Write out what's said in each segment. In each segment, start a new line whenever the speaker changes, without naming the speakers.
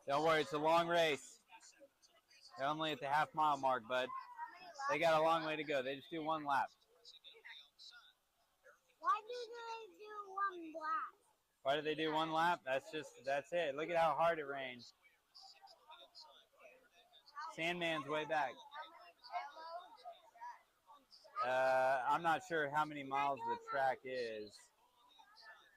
Don't worry, it's a long race. They're only at the half-mile mark, bud. They got a long way to go. They just do one lap.
Why do they do one lap?
Why do they do one lap? That's it. Look at how hard it rained. Sandman's way back. I'm not sure how many miles the track is.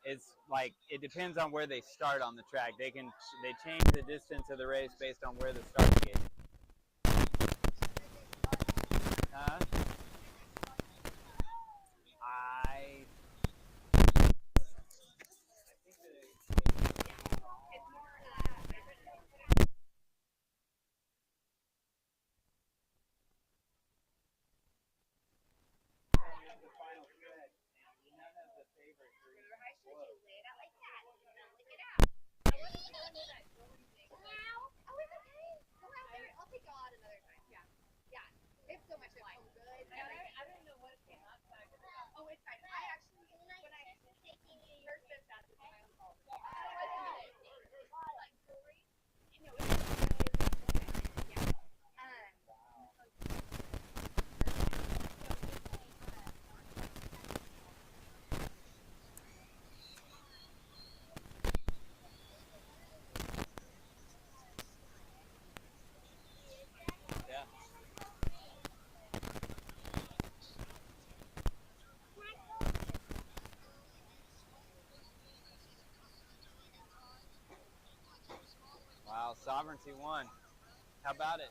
It's like it depends on where they start on the track. They change the distance of the race based on where the start gate. I Wow, Sovereignty won. How about it?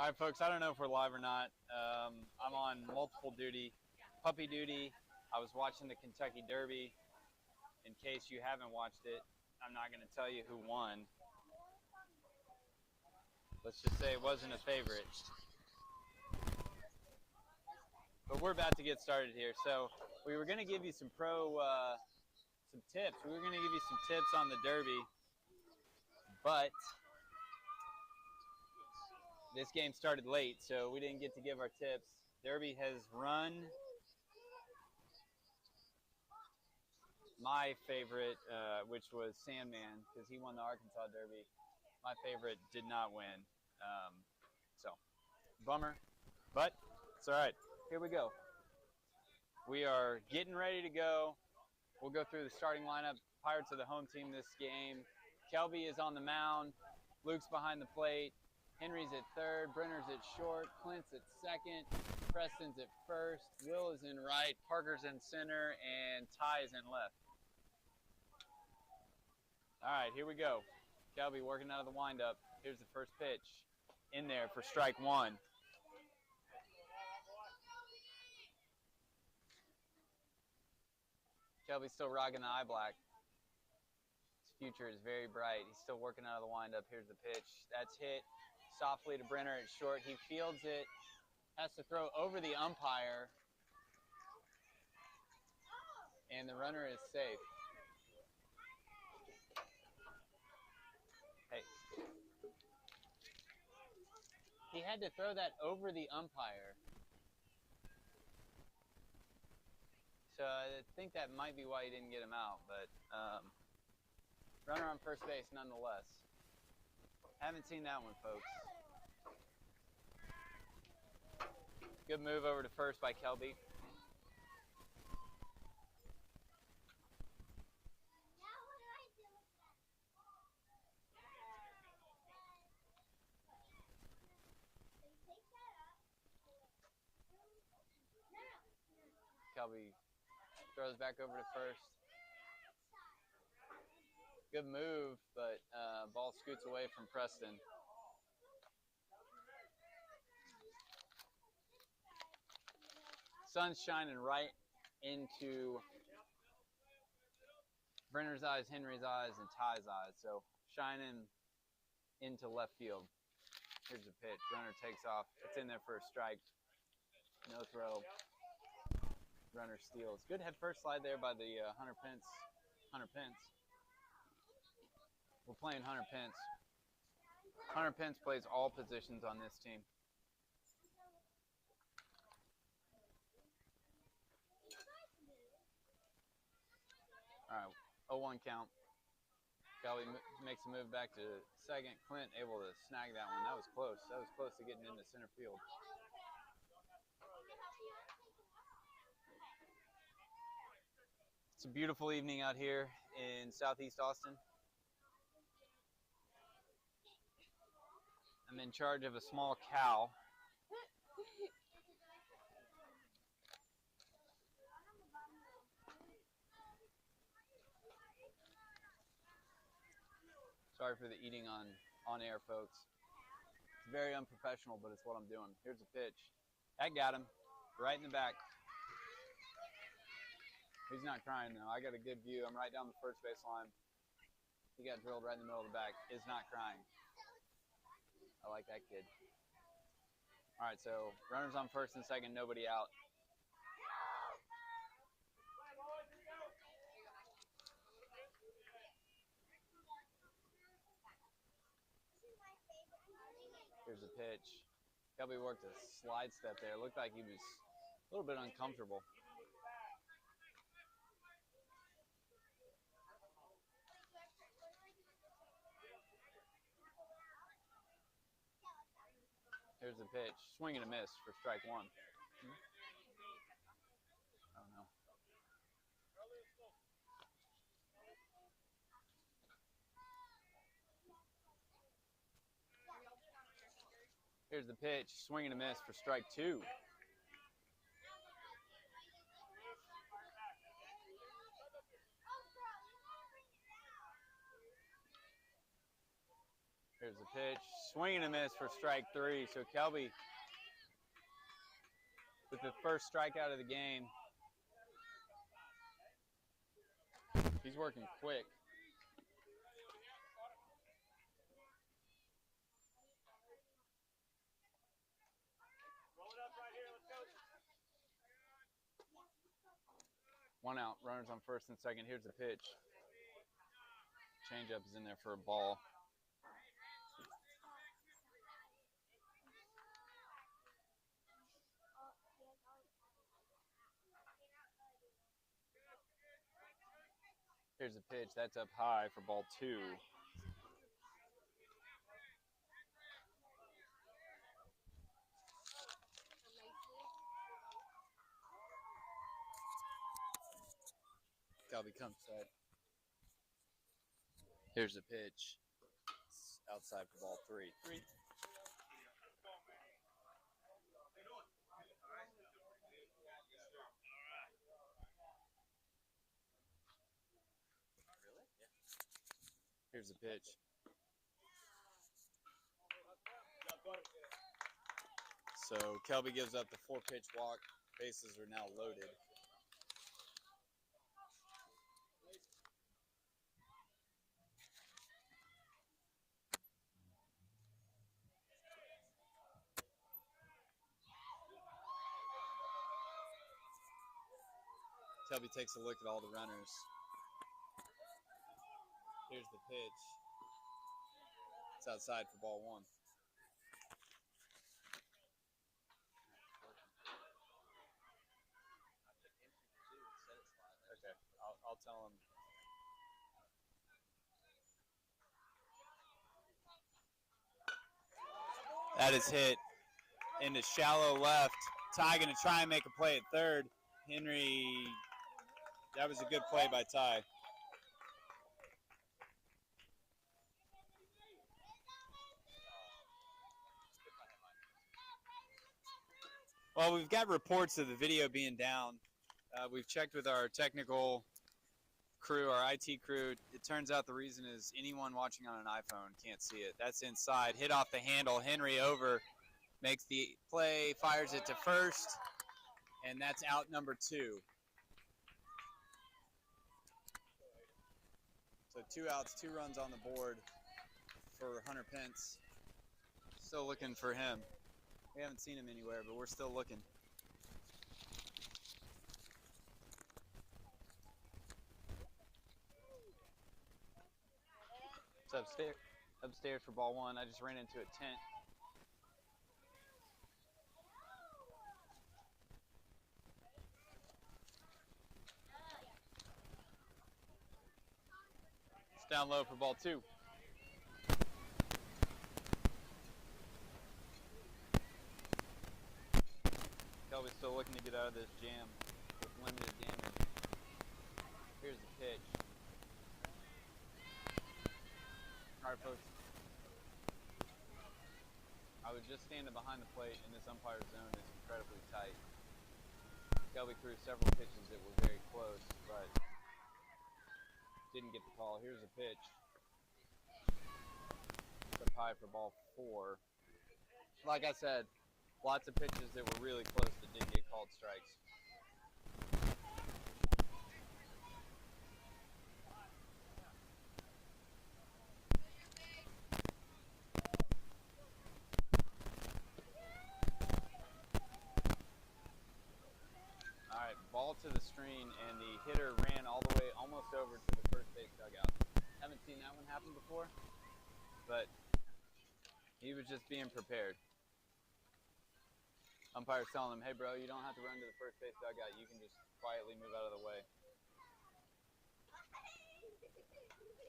All right, folks, I don't know if we're live or not. I'm on multiple duty, puppy duty. I was watching the Kentucky Derby. In case you haven't watched it, I'm not going to tell you who won. Let's just say it wasn't a favorite. But we're about to get started here. So we were going to give you some some tips. We were going to give you some tips on the Derby, but this game started late, so we didn't get to give our tips. Derby has run. My favorite, which was Sandman, because he won the Arkansas Derby. My favorite did not win. So, bummer. But it's all right. Here we go. We are getting ready to go. We'll go through the starting lineup. Pirates are the home team this game. Kelby is on the mound. Luke's behind the plate. Henry's at third. Brenner's at short. Clint's at second. Preston's at first. Will is in right. Parker's in center. And Ty is in left. All right, here we go. Kelby working out of the windup. Here's the first pitch. In there for strike one. Kelby's still rocking the eye black. His future is very bright. He's still working out of the windup. Here's the pitch. That's hit softly to Brenner at short. He fields it. Has to throw over the umpire. And the runner is safe. Hey. He had to throw that over the umpire. So I think that might be why he didn't get him out. But runner on first base nonetheless. Haven't seen that one, folks. Good move over to first by Kelby. Kelby throws back over to first. Good move, but ball scoots away from Preston. Sun's shining right into Brenner's eyes, Henry's eyes, and Ty's eyes. So shining into left field. Here's the pitch. Runner takes off. It's in there for a strike. No throw. Runner steals. Good head first slide there by the Hunter Pence. We're playing Hunter Pence. Hunter Pence plays all positions on this team. All right, 0-1 count. Kelby makes a move back to second. Clint able to snag that one. That was close. That was close to getting into center field. It's a beautiful evening out here in Southeast Austin. I'm in charge of a small cow. Sorry for the eating on air, folks. It's very unprofessional, but it's what I'm doing. Here's a pitch. That got him right in the back. He's not crying, though. I got a good view. I'm right down the first base line. He got drilled right in the middle of the back. Is not crying. I like that kid. All right, so runners on first and second, nobody out. Here's a pitch. Kelby worked a slide step there. It looked like he was a little bit uncomfortable. Here's the pitch. Swing and a miss for strike one. Oh, no. Here's the pitch. Swing and a miss for strike two. Here's the pitch. Swing and a miss for strike three. So Kelby with the first strikeout of the game. He's working quick. One out. Runners on first and second. Here's the pitch. Changeup is in there for a ball. Here's a pitch. That's up high for ball two. Kelby comes set. Here's a pitch. It's outside for ball three. Here's a pitch. So Kelby gives up the 4-pitch walk. Bases are now loaded. Kelby takes a look at all the runners. Here's the pitch. It's outside for ball one. Okay, I'll tell him. That is hit into shallow left Ty going to try and make a play at third. Henry, that was a good play by Ty. Well, we've got reports of the video being down. We've checked with our technical crew, our IT crew. It turns out the reason is anyone watching on an iPhone can't see it. That's inside. Hit off the handle. Henry over. Makes the play, fires it to first, and that's out number 2. So 2 outs, 2 runs on the board for Hunter Pence. Still looking for him. We haven't seen him anywhere, but we're still looking. It's upstairs for ball 1. I just ran into a tent. It's down low for ball 2. Kelby's still looking to get out of this jam with limited damage. Here's the pitch. Alright folks, I was just standing behind the plate and this umpire zone is incredibly tight. Kelby threw several pitches that were very close, but didn't get the call. Here's a pitch. It's up high for ball 4. Like I said, lots of pitches that were really close that didn't get called strikes. Alright, ball to the screen, and the hitter ran all the way almost over to the first base dugout. Haven't seen that one happen before, but he was just being prepared. Umpire's telling him, hey bro, you don't have to run to the first base dugout. You can just quietly move out of the way.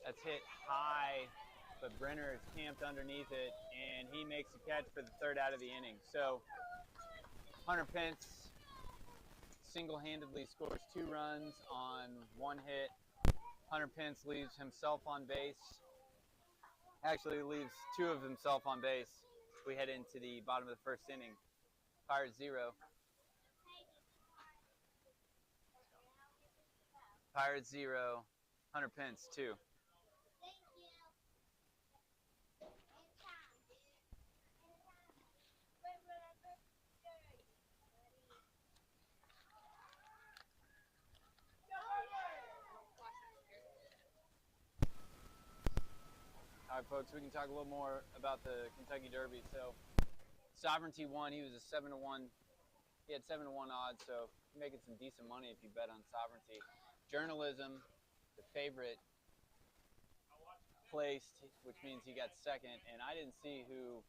That's hit high, but Brenner is camped underneath it, and he makes a catch for the 3rd out of the inning. So Hunter Pence single-handedly scores 2 runs on 1 hit. Hunter Pence leaves himself on base. Actually leaves 2 of himself on base. We head into the bottom of the 1st inning. Pirates 0. Pirates 0. Hunter Pence 2. All right, folks, we can talk a little more about the Kentucky Derby. So, Sovereignty won. He was a 7-1. He had 7-1 odds, so you're making some decent money if you bet on Sovereignty. Journalism, the favorite, placed, which means he got 2nd, and I didn't see who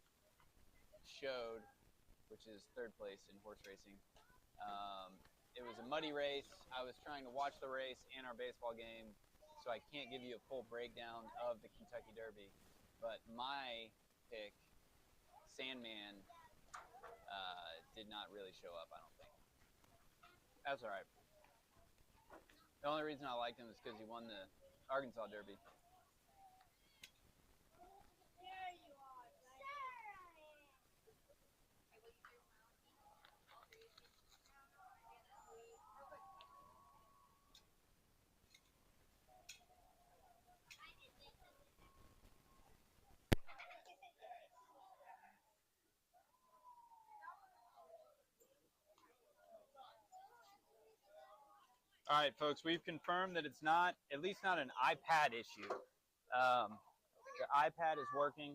showed, which is 3rd place in horse racing. It was a muddy race. I was trying to watch the race and our baseball game, so I can't give you a full breakdown of the Kentucky Derby. But my pick, Sandman, did not really show up, I don't think. That's all right. The only reason I liked him is because he won the Arkansas Derby. All right, folks, we've confirmed that it's not, at least not an iPad issue. The iPad is working.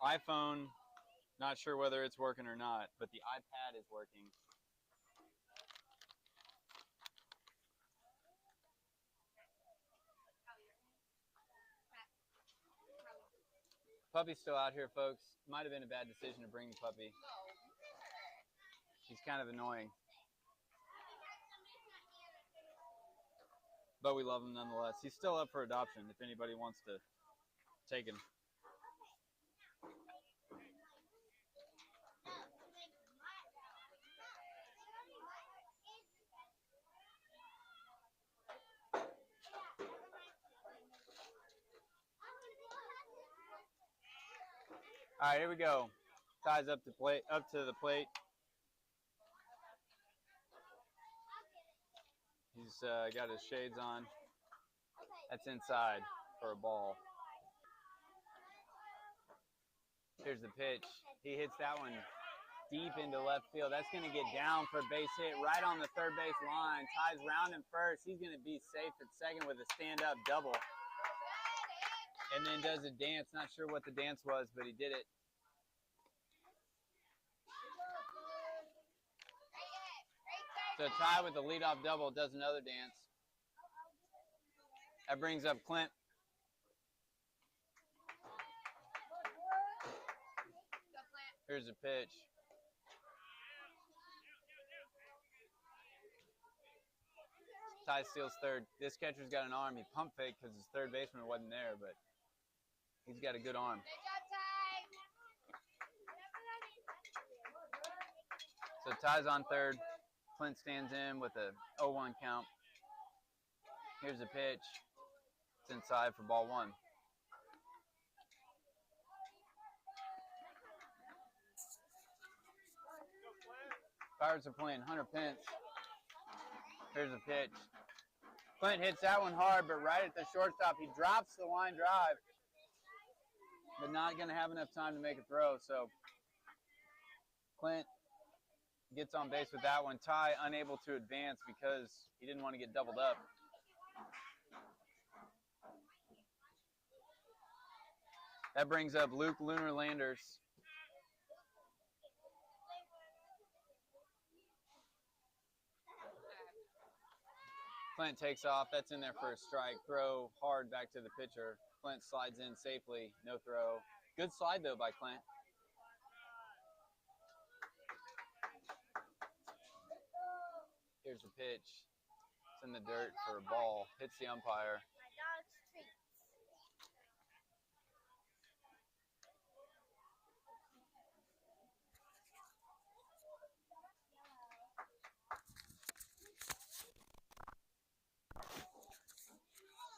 iPhone, not sure whether it's working or not, but the iPad is working. Puppy's still out here, folks. Might have been a bad decision to bring the puppy. He's kind of annoying. But we love him nonetheless. He's still up for adoption if anybody wants to take him. All right, here we go. Ty's up to the plate. He's got his shades on. That's inside for a ball. Here's the pitch. He hits that one deep into left field. That's going to get down for a base hit right on the third base line. Ty's rounding first. He's going to be safe at second with a stand-up double. And then does a dance. Not sure what the dance was, but he did it. So Ty with the leadoff double does another dance. That brings up Clint. Here's a pitch. Ty steals third. This catcher's got an arm. He pump faked because his third baseman wasn't there, but he's got a good arm. So Ty's on third. Clint stands in with a 0-1 count. Here's a pitch. It's inside for ball one. Pirates are playing Hunter Pence. Here's a pitch. Clint hits that one hard, but right at the shortstop, he drops the line drive, but not going to have enough time to make a throw. So Clint gets on base with that one. Ty unable to advance because he didn't want to get doubled up. That brings up Luke Lunar Landers. Clint takes off. That's in there for a strike. Throw hard back to the pitcher. Clint slides in safely. No throw. Good slide, though, by Clint. Here's a pitch. It's in the dirt for a ball. Hits the umpire.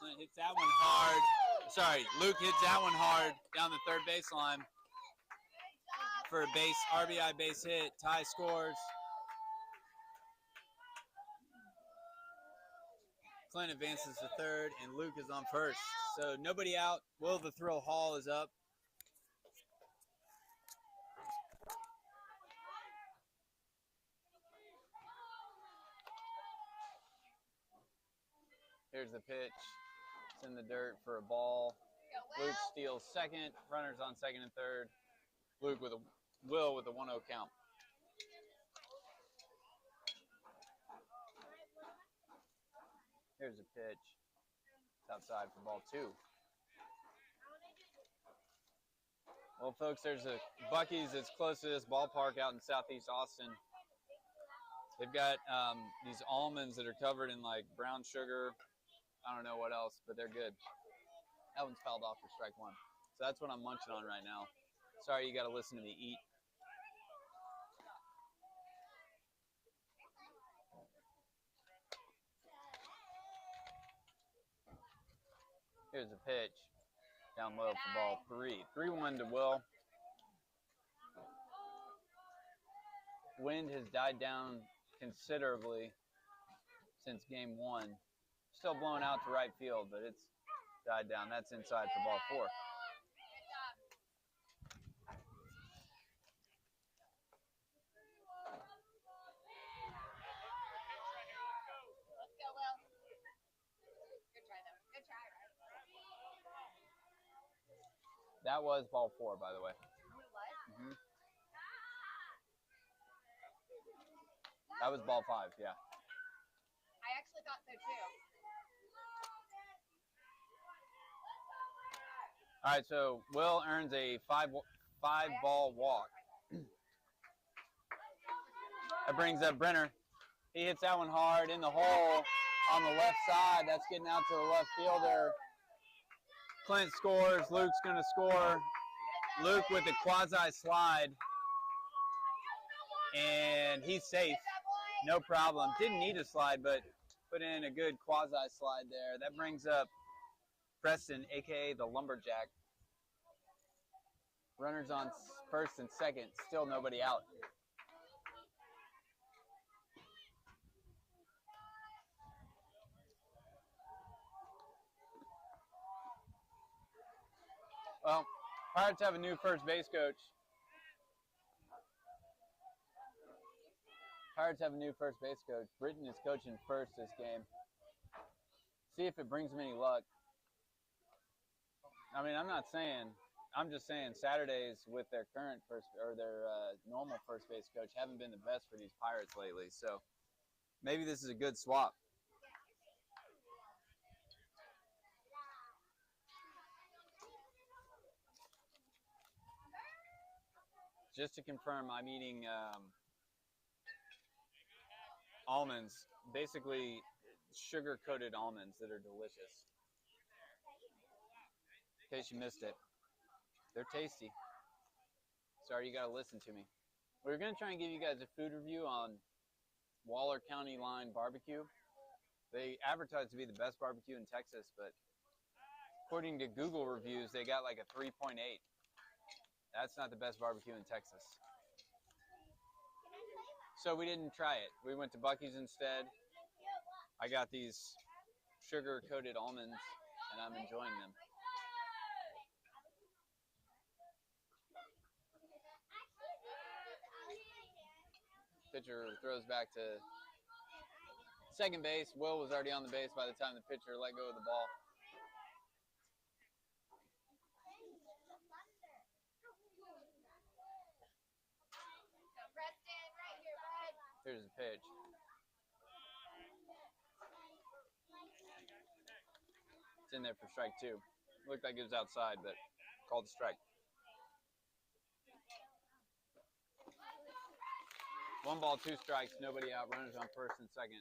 Clint hits that one hard. Sorry, Luke hits that one hard down the third baseline for a RBI base hit. Ty scores. Clint advances to third, and Luke is on first. So nobody out. Will the Thrill Hall is up. Here's the pitch. It's in the dirt for a ball. Luke steals second. Runners on second and third. Luke with a 1-0 count. Here's a pitch. It's outside for ball two. Well, folks, there's a Buc-ee's that's close to this ballpark out in southeast Austin. They've got these almonds that are covered in like brown sugar. I don't know what else, but they're good. That one's fouled off for strike one. So that's what I'm munching on right now. Sorry, you got to listen to me eat. Here's a pitch. Down low for ball three. 3-1 to Will. Wind has died down considerably since game one. Still blowing out to right field, but it's died down. That's inside for ball four. That was ball four, by the way. Mm-hmm. That was ball five, yeah.
I actually thought so too.
All right, so Will earns a five-ball walk. That brings up Brenner. He hits that one hard in the hole on the left side. That's getting out to the left fielder. Clint scores. Luke's going to score. Luke with a quasi-slide. And he's safe. No problem. Didn't need a slide, but put in a good quasi-slide there. That brings up Preston, a.k.a. the Lumberjack. Runners on first and second, still nobody out. Well, Pirates have a new first base coach. Pirates have a new first base coach. Britton is coaching first this game. See if it brings him any luck. I mean, I'm just saying Saturdays with their current first or their normal first base coach haven't been the best for these Pirates lately. So maybe this is a good swap. Just to confirm, I'm eating almonds, basically sugar-coated almonds that are delicious. In case you missed it, they're tasty. Sorry, you gotta listen to me. We're gonna try and give you guys a food review on Waller County Line Barbecue. They advertise to be the best barbecue in Texas, but according to Google reviews, they got like a 3.8. That's not the best barbecue in Texas. So we didn't try it. We went to Buc-ee's instead. I got these sugar-coated almonds, and I'm enjoying them. Pitcher throws back to second base. Will was already on the base by the time the pitcher let go of the ball. Here's the pitch. It's in there for strike two. Looked like it was outside, but called a strike. 1 ball, 2 strikes, nobody out. Runners on first and second.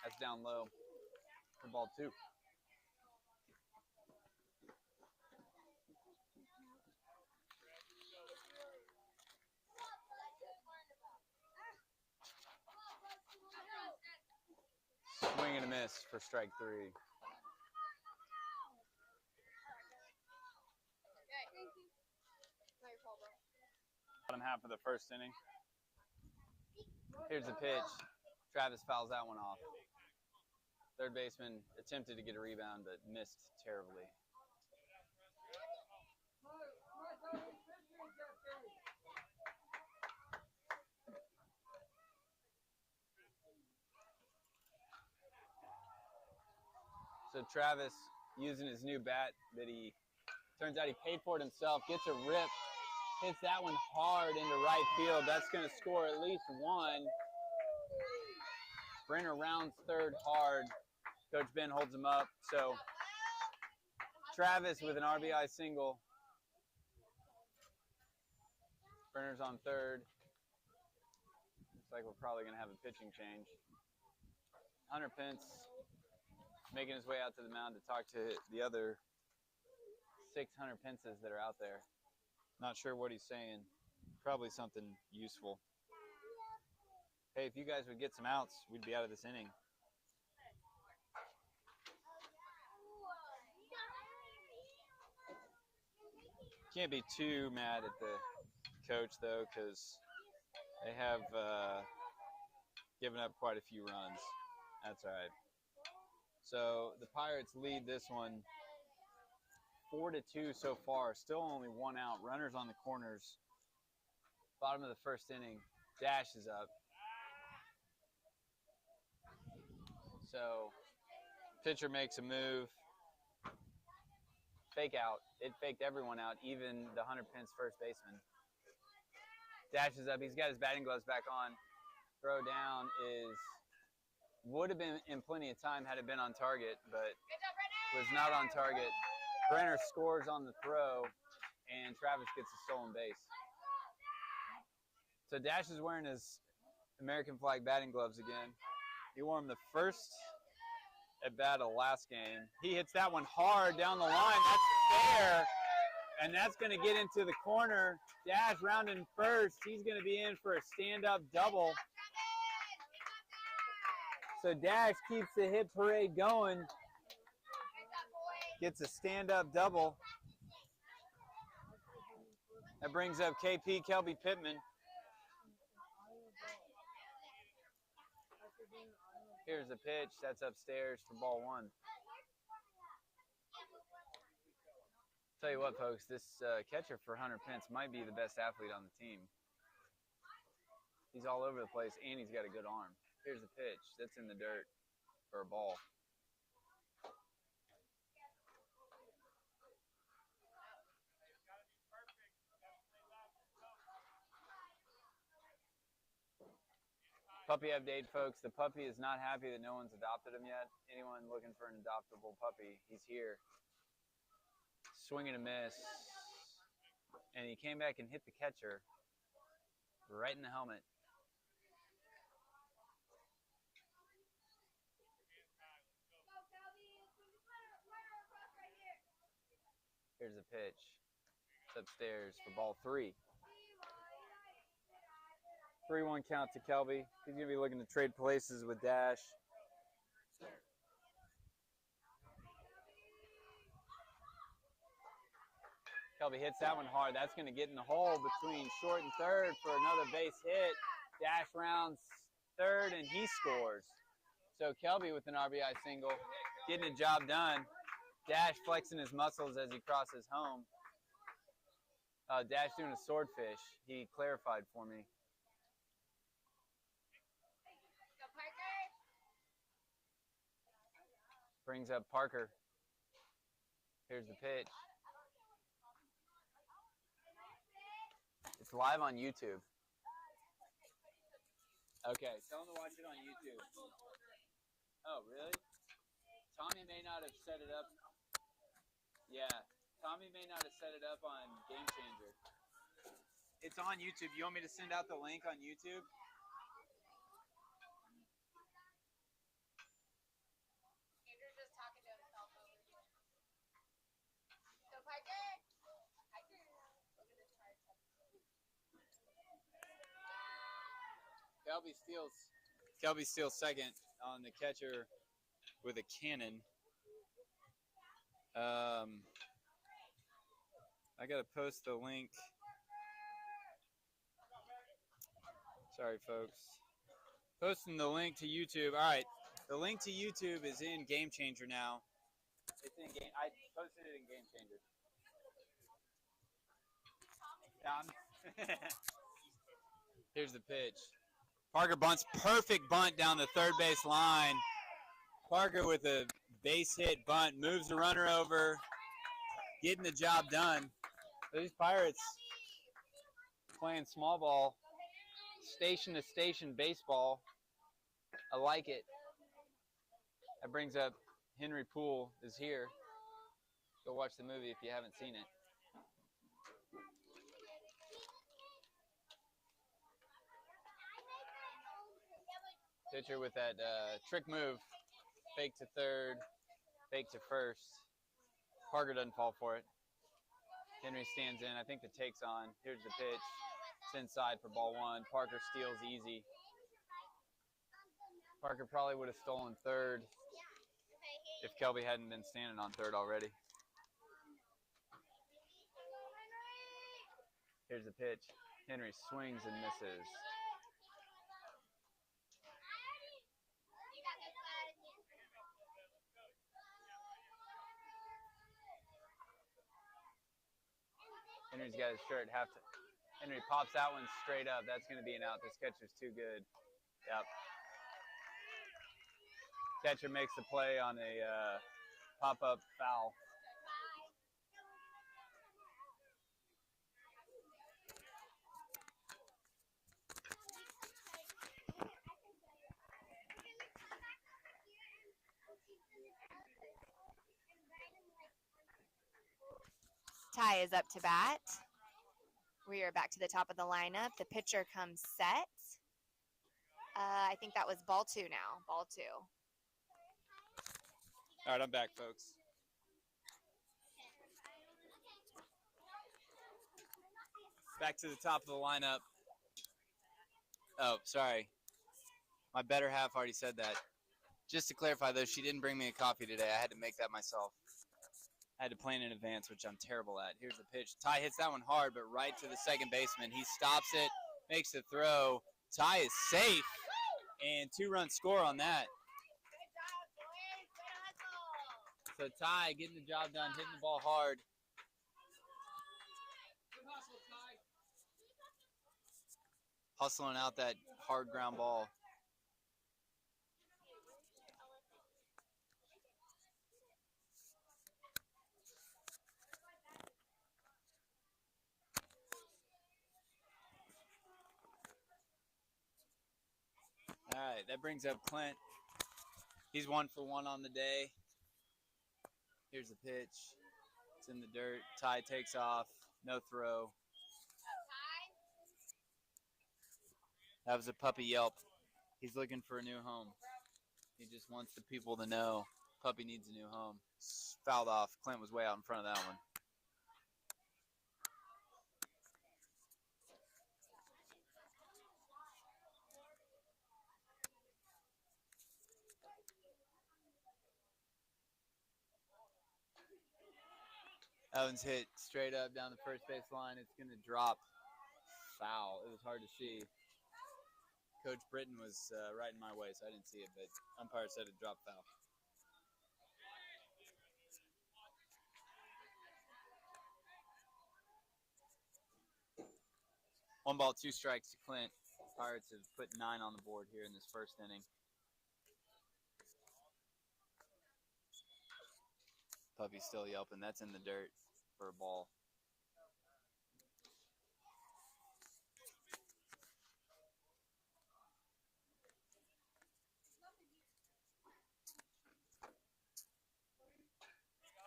That's down low for ball 2. Swing and a miss for strike 3. Bottom half of the first inning. Here's the pitch. Travis fouls that one off. Third baseman attempted to get a rebound, but missed terribly. So Travis, using his new bat that he turns out he paid for it himself, gets a rip, hits that one hard into right field. That's going to score at least one. Brenner rounds third hard. Coach Ben holds him up. So Travis with an RBI single. Brenner's on third. Looks like we're probably going to have a pitching change. Hunter Pence making his way out to the mound to talk to the other 600 Pences that are out there. Not sure what he's saying. Probably something useful. Hey, if you guys would get some outs, we'd be out of this inning. Can't be too mad at the coach, though, because they have given up quite a few runs. That's all right. So the Pirates lead this one 4-2 so far. Still only 1 out. Runners on the corners. Bottom of the first inning. Dash is up. So pitcher makes a move. Fake out. It faked everyone out, even the Hunter Pence first baseman. Dash is up. He's got his batting gloves back on. Throw down would have been in plenty of time had it been on target, but was not on target. Brenner scores on the throw, and Travis gets a stolen base. So Dash is wearing his American flag batting gloves again. He wore them the first at bat of last game. He hits that one hard down the line. That's fair, and that's going to get into the corner. Dash rounding first. He's going to be in for a stand-up double. So Dash keeps the hit parade going. Gets a stand-up double. That brings up KP Kelby Pittman. Here's the pitch. That's upstairs for ball one. Tell you what, folks, this catcher for Hunter Pence might be the best athlete on the team. He's all over the place, and he's got a good arm. Here's the pitch. That's in the dirt for a ball. Puppy update, folks. The puppy is not happy that no one's adopted him yet. Anyone looking for an adoptable puppy, he's here. Swing and a miss. And he came back and hit the catcher right in the helmet. Here's the pitch. It's upstairs for ball three. 3-1 count to Kelby. He's going to be looking to trade places with Dash. Kelby hits that one hard. That's going to get in the hole between short and third for another base hit. Dash rounds third, and he scores. So Kelby with an RBI single, getting the job done. Dash flexing his muscles as he crosses home. Dash doing a swordfish. He clarified for me. Brings up Parker. Here's the pitch. It's live on YouTube. Okay, tell them to watch it on YouTube. Oh, really? Tommy may not have set it up. Yeah, Tommy may not have set it up on Game Changer. It's on YouTube. You want me to send out the link on YouTube? Kelby steals second on the catcher with a cannon. I gotta post the link. Sorry, folks. Posting the link to YouTube. All right, the link to YouTube is in Game Changer now. It's in game. I posted it in Game Changer. Here's the pitch. Parker bunts, perfect bunt down the third base line. Parker with a base hit bunt, moves the runner over, getting the job done. These Pirates playing small ball, station to station baseball. I like it. That brings up Henry Poole is here. Go watch the movie if you haven't seen it. Pitcher with that trick move, fake to third, fake to first. Parker doesn't fall for it. Henry stands in. I think the take's on. Here's the pitch. It's inside for ball one. Parker steals easy. Parker probably would have stolen third if Kelby hadn't been standing on third already. Here's the pitch. Henry swings and misses. Henry's got his shirt half. Henry pops that one straight up. That's going to be an out. This catcher's too good. Yep. Catcher makes the play on a pop-up foul.
Ty is up to bat. We are back to the top of the lineup. The pitcher comes set. I think that was ball two now. Ball two.
All right, I'm back, folks. Back to the top of the lineup. Oh, sorry. My better half already said that. Just to clarify, though, she didn't bring me a coffee today. I had to make that myself. I had to plan in advance, which I'm terrible at. Here's the pitch. Ty hits that one hard, but right to the second baseman. He stops it, makes the throw. Ty is safe, and 2-run score on that. So Ty getting the job done, hitting the ball hard. Hustling out that hard ground ball. All right, that brings up Clint. He's 1 for 1 on the day. Here's the pitch. It's in the dirt. Ty takes off. No throw. That was a puppy yelp. He's looking for a new home. He just wants the people to know puppy needs a new home. Fouled off. Clint was way out in front of that one. That one's hit straight up down the first base line. It's going to drop. Foul. It was hard to see. Coach Britton was right in my way, so I didn't see it, but umpire said it dropped foul. One ball, 2 strikes to Clint. Pirates have put 9 on the board here in this first inning. Puppy's still yelping. That's in the dirt for a ball.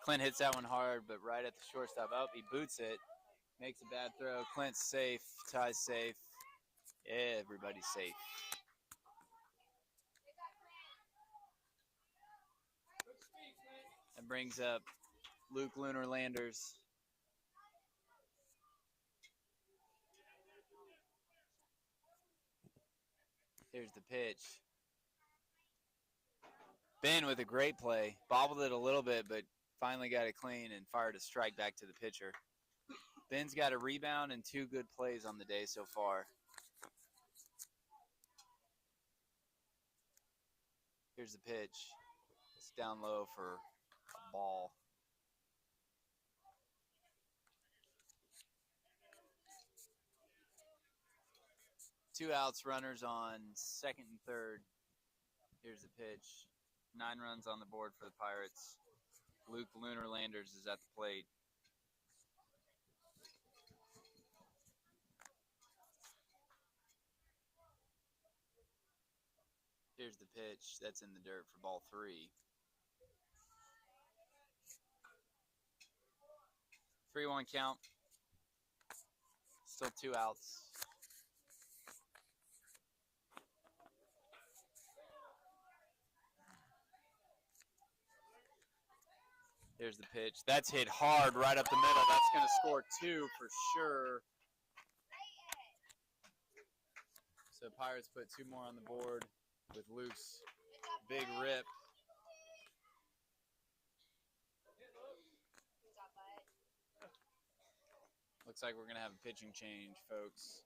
Clint hits that one hard, but right at the shortstop. Oh, he boots it. Makes a bad throw. Clint's safe. Ty's safe. Yeah, everybody's safe. That brings up Luke Lunar Landers. Here's the pitch. Ben with a great play. Bobbled it a little bit, but finally got it clean and fired a strike back to the pitcher. Ben's got a rebound and 2 good plays on the day so far. Here's the pitch. It's down low for a ball. Two outs, runners on second and third. Here's the pitch. 9 runs on the board for the Pirates. Luke Lunar Landers is at the plate. Here's the pitch. That's in the dirt for ball 3. 3-1 count. Still 2 outs. Here's the pitch. That's hit hard right up the middle. That's going to score 2 for sure. So Pirates put 2 more on the board with Luke's big rip. Looks like we're going to have a pitching change, folks.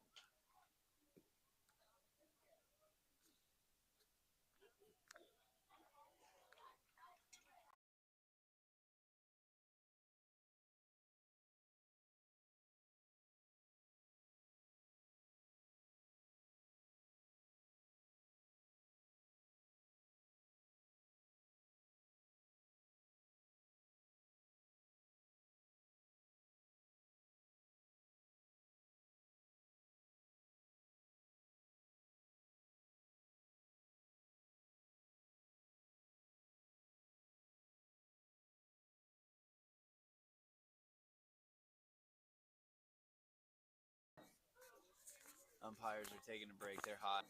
Umpires are taking a break. They're hot.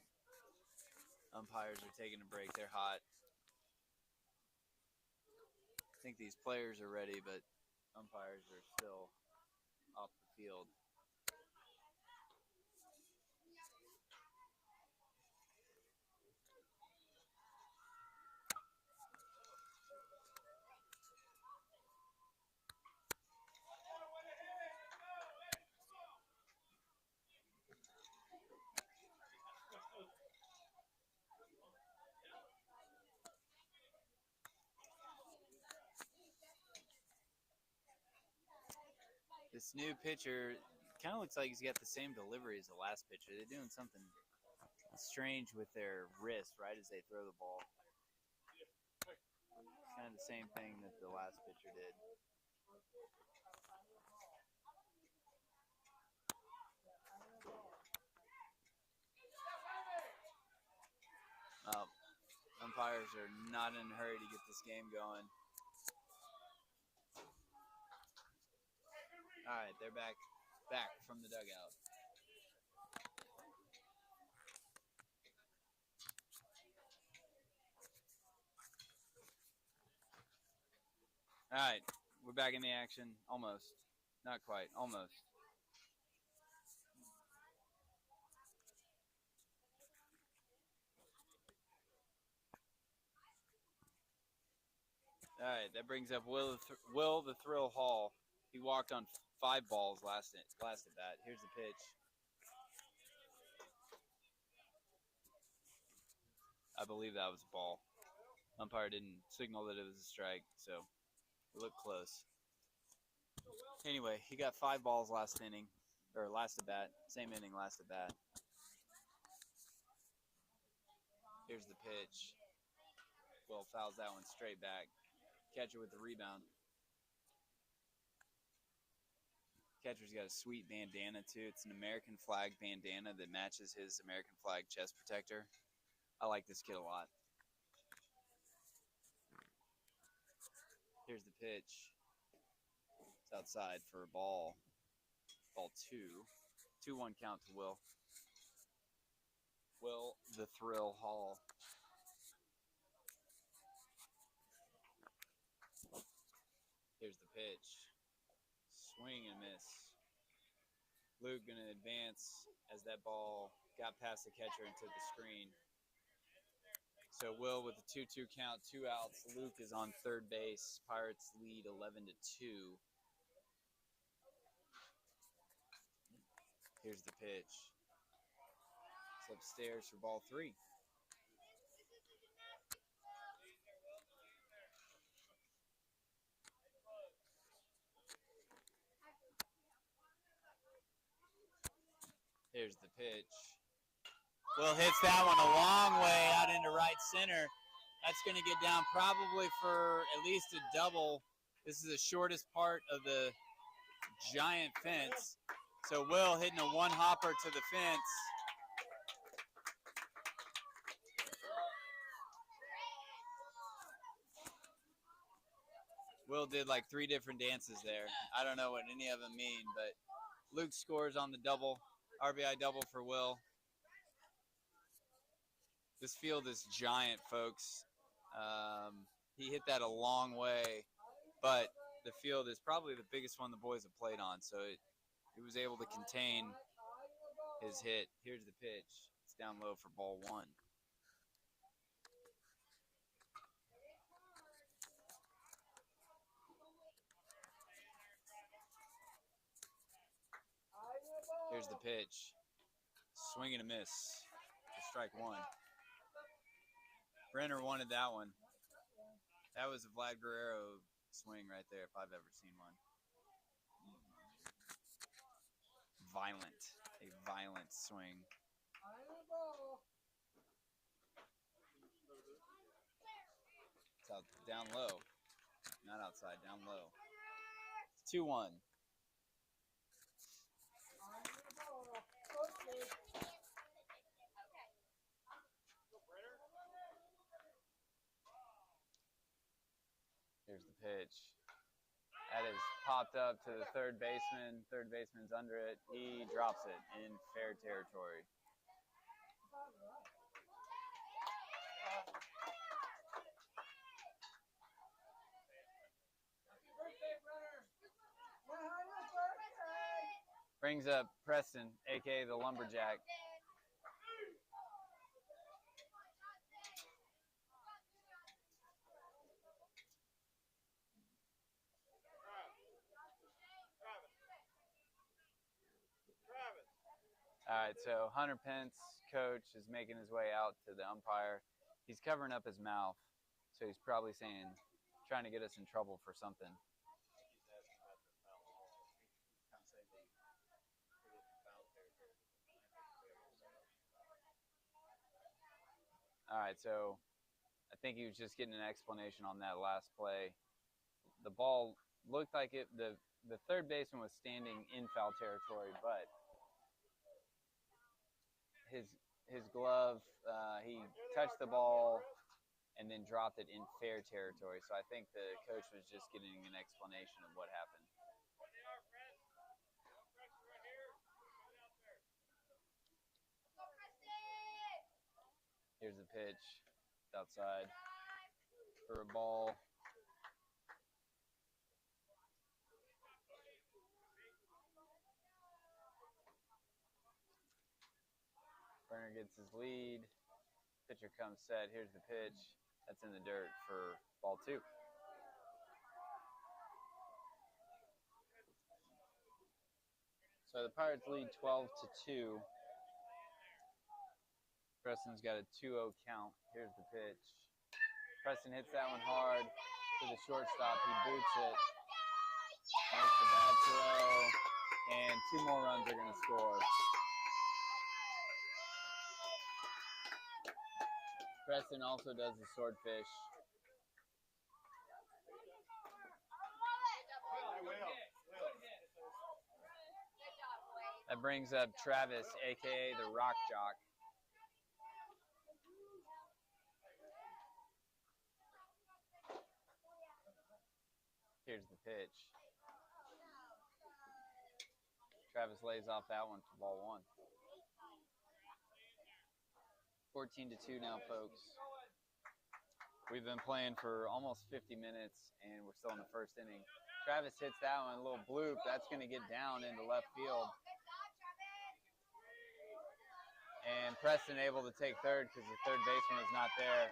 Umpires are taking a break. They're hot. I think these players are ready, but umpires are still off the field. This new pitcher kind of looks like he's got the same delivery as the last pitcher. They're doing something strange with their wrist right as they throw the ball. Kind of the same thing that the last pitcher did. Umpires are not in a hurry to get this game going. All right, they're back from the dugout. All right, we're back in the action. Almost. Not quite. Almost. All right, that brings up Will the Thrill Hall. He walked on 5 balls last at bat. Here's the pitch. I believe that was a ball. Umpire didn't signal that it was a strike, so it looked close. Anyway, he got 5 balls last inning, or last at bat. Same inning, last at bat. Here's the pitch. Will fouls that one straight back. Catcher with the rebound. Catcher's got a sweet bandana too. It's an American flag bandana that matches his American flag chest protector. I like this kid a lot. Here's the pitch. It's outside for a ball. Ball 2. 2-1 count to Will. Will the Thrill Hall. Here's the pitch. Swing and miss. Luke going to advance as that ball got past the catcher into the screen. So Will with a 2-2 count, 2 outs. Luke is on third base. Pirates lead 11-2. Here's the pitch. It's upstairs for ball 3. Here's the pitch. Will hits that one a long way out into right center. That's going to get down probably for at least a double. This is the shortest part of the giant fence. So Will hitting a one-hopper to the fence. Will did like 3 different dances there. I don't know what any of them mean, but Luke scores on the double. RBI double for Will. This field is giant, folks. He hit that a long way, but the field is probably the biggest one the boys have played on, so he was able to contain his hit. Here's the pitch. It's down low for ball 1. Here's the pitch. Swing and a miss for strike 1. Brenner wanted that one. That was a Vlad Guerrero swing right there, if I've ever seen one. Violent. A violent swing. It's out down low. Not outside, down low. 2-1. Here's the pitch. That is popped up to the third baseman. Third baseman's under it. He drops it in fair territory. Brings up Preston, a.k.a. the Lumberjack. All right, so Hunter Pence, coach, is making his way out to the umpire. He's covering up his mouth, so he's probably trying to get us in trouble for something. All right, so I think he was just getting an explanation on that last play. The ball looked like the third baseman was standing in foul territory, but his glove, he touched the ball and then dropped it in fair territory. So I think the coach was just getting an explanation of what happened. Here's the pitch. It's outside for a ball. Burner gets his lead. Pitcher comes set. Here's the pitch. That's in the dirt for ball 2. So the Pirates lead 12-2. Preston's got a 2-0 count. Here's the pitch. Preston hits that one hard to the shortstop. He boots it. Makes a bad throw. And 2 more runs are going to score. Preston also does the swordfish. That brings up Travis, a.k.a. the Rock Jock. Here's the pitch. Travis lays off that one for ball 1. 14-2 now, folks. We've been playing for almost 50 minutes, and we're still in the first inning. Travis hits that one, a little bloop. That's going to get down into left field. And Preston able to take third because the third baseman was not there.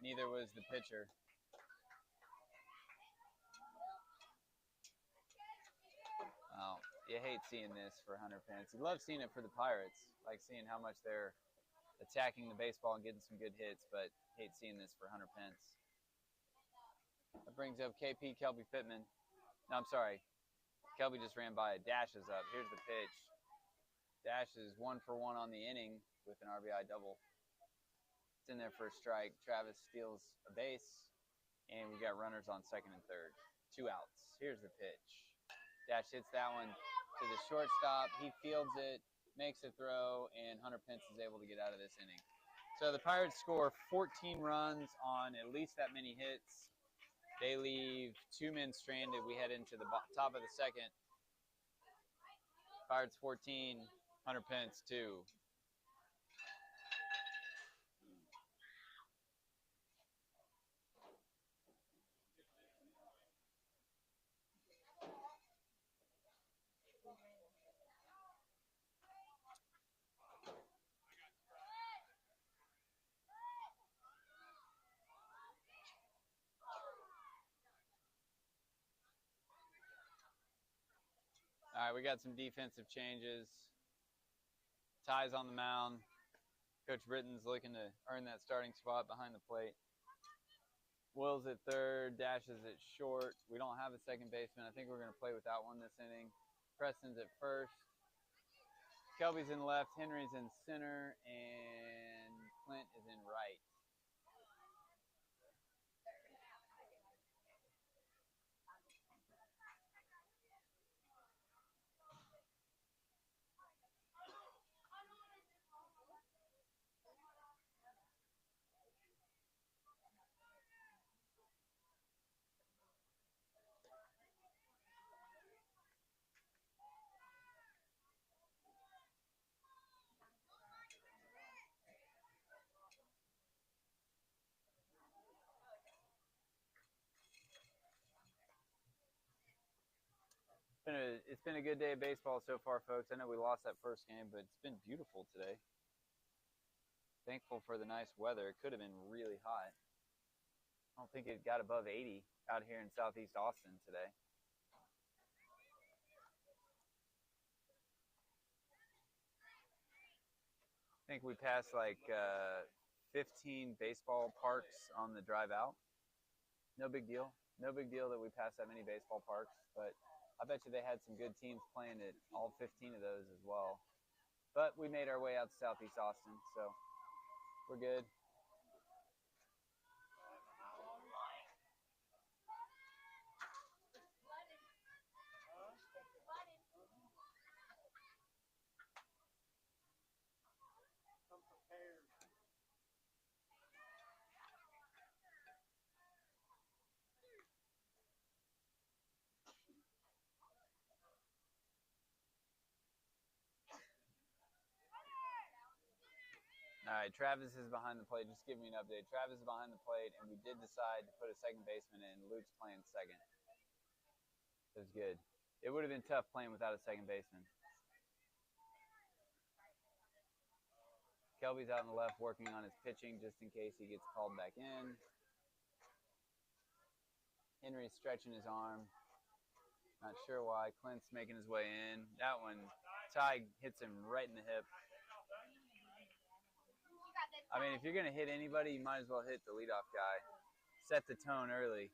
Neither was the pitcher. Oh, you hate seeing this for Hunter Pence. You love seeing it for the Pirates, like seeing how much they're attacking the baseball and getting some good hits, but hate seeing this for Hunter Pence. That brings up KP, Kelby Pittman. No, I'm sorry. Kelby just ran by. Dash is up. Here's the pitch. Dash is 1 for 1 on the inning with an RBI double. It's in there for a strike. Travis steals a base, and we got runners on second and third. 2 outs. Here's the pitch. Dash hits that one to the shortstop. He fields it, makes a throw, and Hunter Pence is able to get out of this inning. So the Pirates score 14 runs on at least that many hits. They leave 2 men stranded. We head into the top of the second. Pirates 14, Hunter Pence 2. All right, we got some defensive changes. Ty's on the mound. Coach Britton's looking to earn that starting spot behind the plate. Will's at third, Dash is at short. We don't have a second baseman. I think we're going to play without one this inning. Preston's at first. Kelby's in left, Henry's in center, and Clint is in right. It's been a good day of baseball so far, folks. I know we lost that first game, but it's been beautiful today. Thankful for the nice weather. It could have been really hot. I don't think it got above 80 out here in southeast Austin today. I think we passed like 15 baseball parks on the drive out. No big deal. No big deal that we passed that many baseball parks, but I bet you they had some good teams playing at all 15 of those as well. But we made our way out to southeast Austin, so we're good. right, Travis is behind the plate. Just give me an update. Travis is behind the plate, and we did decide to put a second baseman in. Luke's playing second. It was good. It would have been tough playing without a second baseman. Kelby's out on the left working on his pitching just in case he gets called back in. Henry's stretching his arm. Not sure why. Clint's making his way in. That one, Ty hits him right in the hip. I mean, if you're going to hit anybody, you might as well hit the leadoff guy. Set the tone early.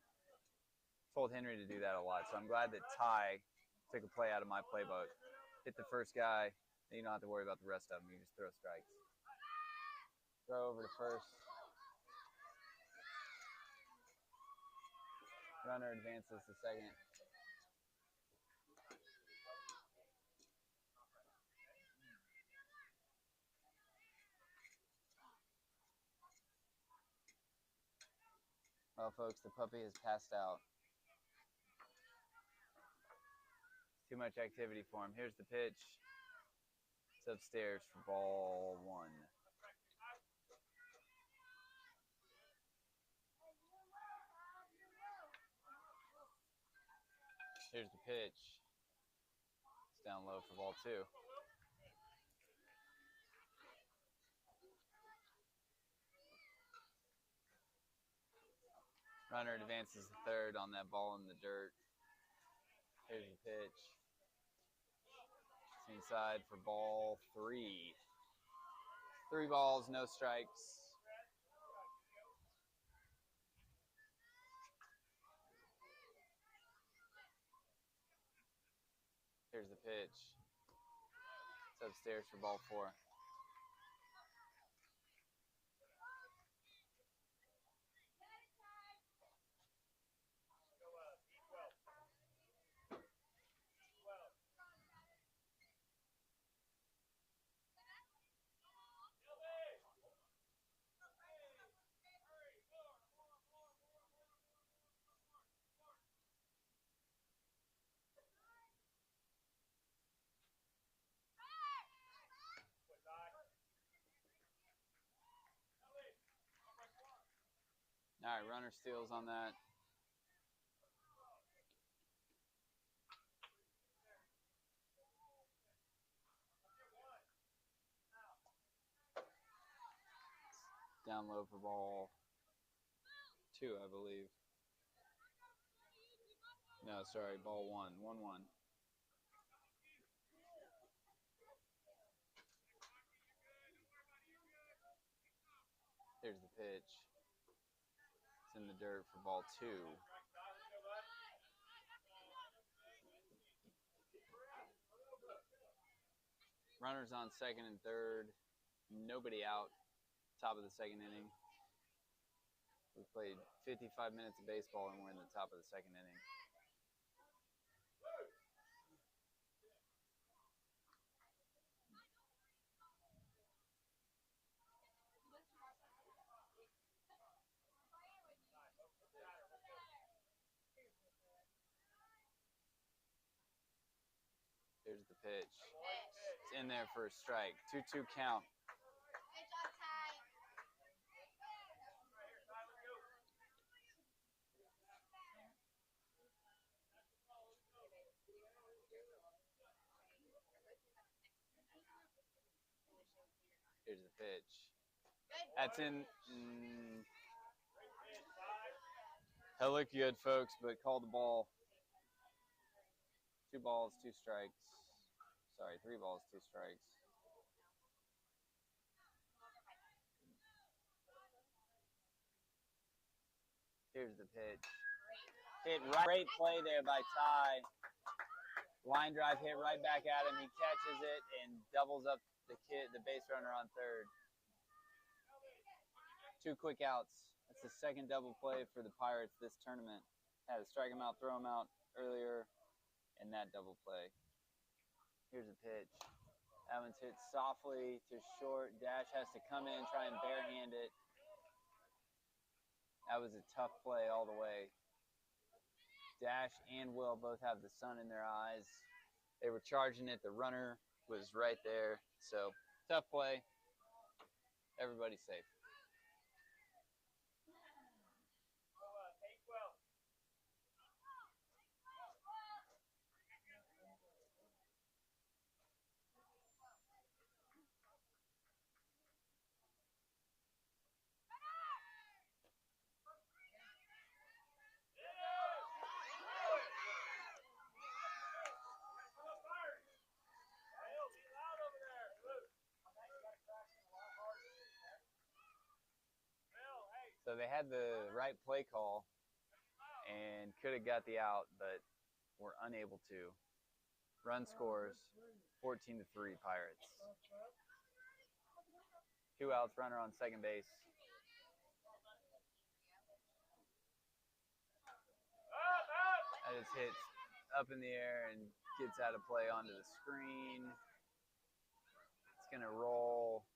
Told Henry to do that a lot, so I'm glad that Ty took a play out of my playbook. Hit the first guy, then you don't have to worry about the rest of them. You just throw strikes. Throw over to first. Runner advances to second. Well, folks, the puppy has passed out. Too much activity for him. Here's the pitch. It's upstairs for ball one. Here's the pitch. It's down low for ball two. Runner advances to third on that ball in the dirt. Here's the pitch. It's inside for ball three. 3 balls, no strikes. Here's the pitch. It's upstairs for ball four. All right, runner steals on that. Down low for ball two, I believe. No, sorry, ball one. 1-1. Here's the pitch. It's in the dirt for ball two. Runners on second and third. Nobody out. Top of the second inning. We played 55 minutes of baseball and we're in the top of the second inning. Here's the pitch. It's in there for a strike. 2-2 count. Here's the pitch. That's in. That looked good, folks, but called the ball. 2 balls, 2 strikes. Sorry, 3 balls, 2 strikes. Here's the pitch. Hit right. Great play there by Ty. Line drive hit right back at him. He catches it and doubles up the base runner on third. 2 quick outs. That's the second double play for the Pirates this tournament. Had to strike him out, throw him out earlier, and that double play. Here's a pitch. That one's hit softly to short. Dash has to come in, try and barehand it. That was a tough play all the way. Dash and Will both have the sun in their eyes. They were charging it. The runner was right there. So, tough play. everybody's safe. So they had the right play call and could have got the out, but were unable to. Run scores 14-3 Pirates. 2 outs, runner on second base. That just hits up in the air and gets out of play onto the screen. It's going to roll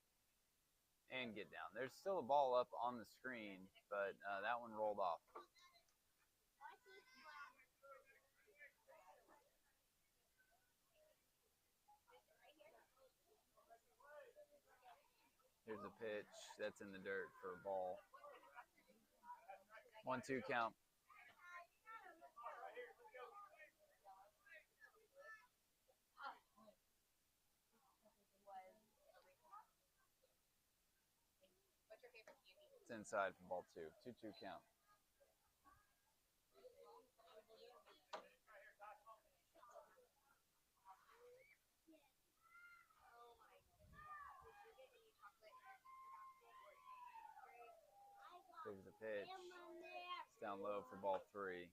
and get down. There's still a ball up on the screen, but that one rolled off. Here's a pitch that's in the dirt for a ball. 1-2 count. It's inside for ball 2. 2-2 count. There's the pitch. It's down low for ball 3.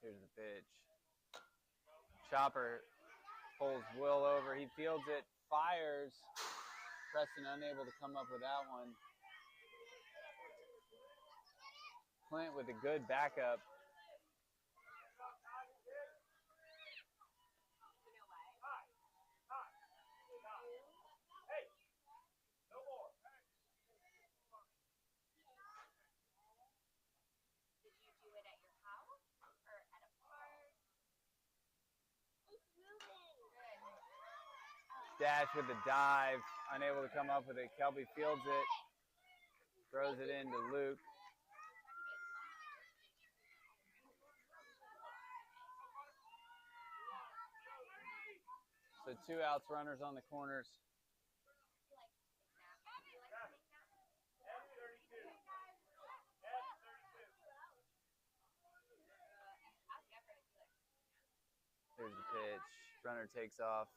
Here's the pitch. Chopper pulls Will over. He fields it, fires. Preston unable to come up with that one. Clint with a good backup. Dash with the dive, unable to come up with it. Kelby fields it, throws it into Luke. So 2 outs, runners on the corners. Here's the pitch. Runner takes off.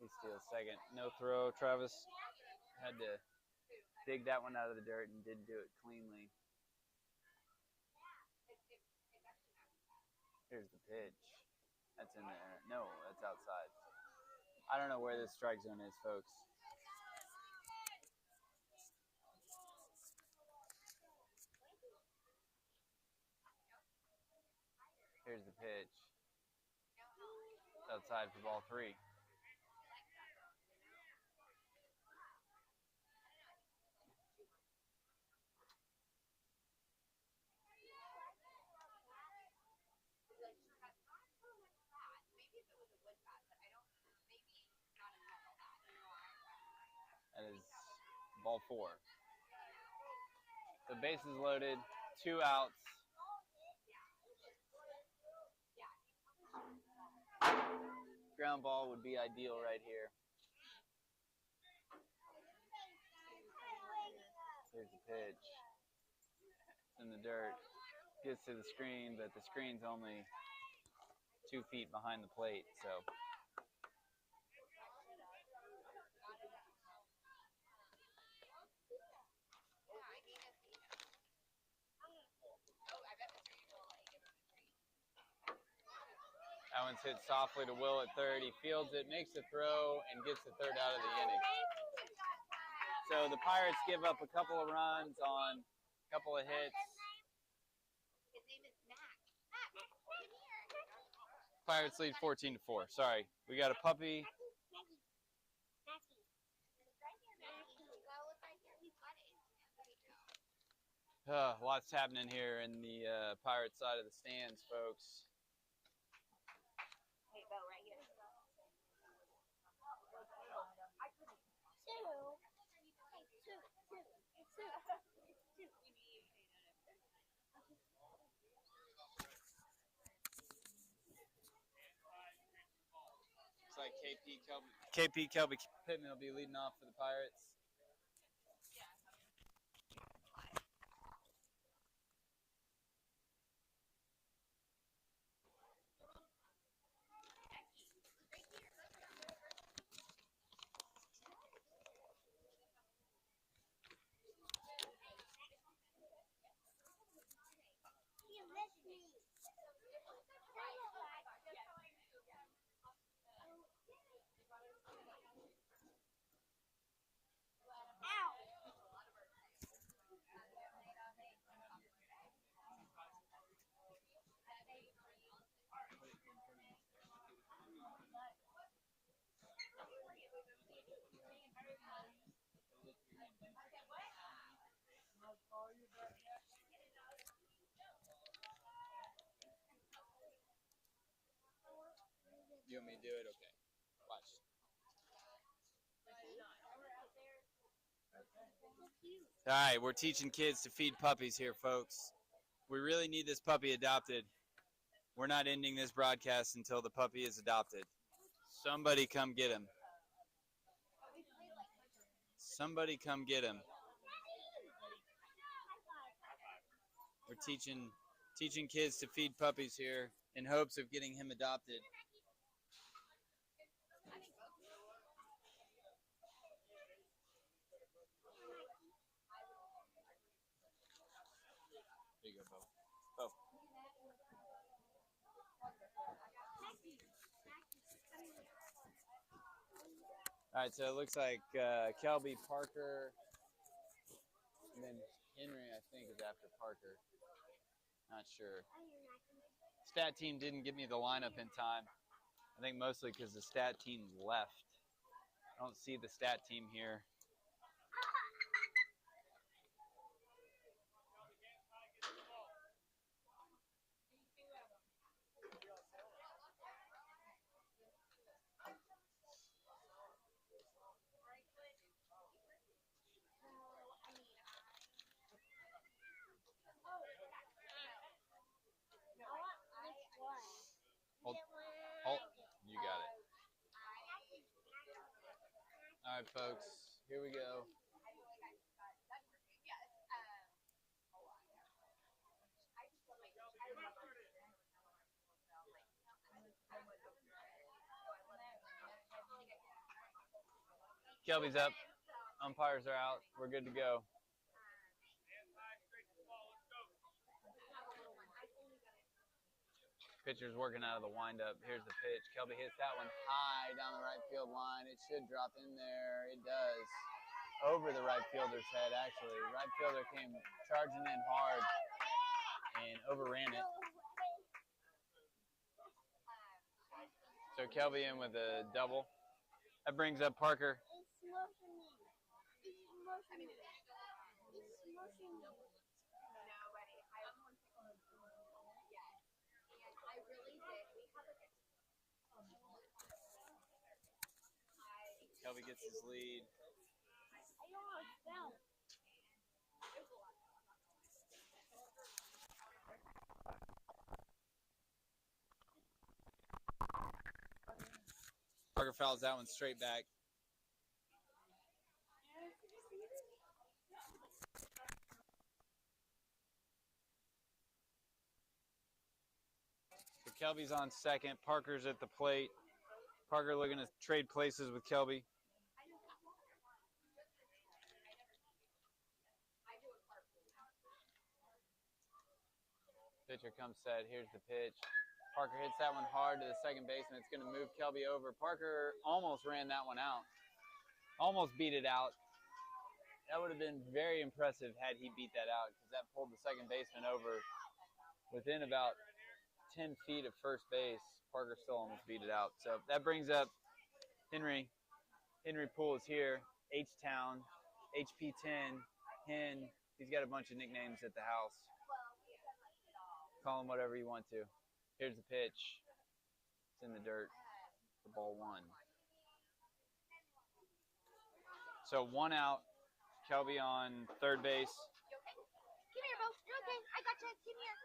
He steals second. No throw. Travis had to dig that one out of the dirt and didn't do it cleanly. Here's the pitch. That's in there. No, that's outside. I don't know where this strike zone is, folks. Here's the pitch. It's outside for ball 3. That is ball 4. The base is loaded, 2 outs. Ground ball would be ideal right here. Here's the pitch. It's in the dirt. Gets to the screen, but the screen's only 2 feet behind the plate, so. That one's hit softly to Will at third. He fields it, makes the throw, and gets the third out of the inning. So the Pirates give up a couple of runs on a couple of hits.
His name is Mac.
Pirates lead 14-4. Sorry, we got a puppy Lots happening here in the Pirate side of the stands, folks. Looks like KP Kelby Pittman will be leading off for the Pirates. You want me to do it? Okay. Watch. All right, we're teaching kids to feed puppies here, folks. We really need this puppy adopted. We're not ending this broadcast until the puppy is adopted. Somebody come get him. Somebody come get him. We're teaching kids to feed puppies here in hopes of getting him adopted. There you go, Bo. Bo. All right, so it looks like Kelby, Parker, and then Henry, I think, is after Parker. Not sure. Stat team didn't give me the lineup in time. I think mostly because the stat team left. I don't see the stat team here. Hold. You got it. All right, folks. Here we go. Kelby's up. Umpires are out. We're good to go. Pitcher's working out of the windup. Here's the pitch. Kelby hits that one high down the right field line. It should drop in there. It does. Over the right fielder's head, actually. Right fielder came charging in hard and overran it. So Kelby in with a double. That brings up Parker. Kelby gets his lead. Parker fouls that one straight back. So Kelby's on second. Parker's at the plate. Parker looking to trade places with Kelby. Pitcher comes set. Here's the pitch. Parker hits that one hard to the second baseman. It's going to move Kelby over. Parker almost ran that one out. Almost beat it out. That would have been very impressive had he beat that out, because that pulled the second baseman over within about 10 feet of first base. Parker still almost beat it out. So that brings up Henry. Henry Poole is here. H-Town, HP10, Hen, He's got a bunch of nicknames at the house. Call him whatever you want to. Here's the pitch. It's in the dirt for ball one. So 1 out. Kelby on third base.
Come here, Bo. You're okay. I got you. Come here.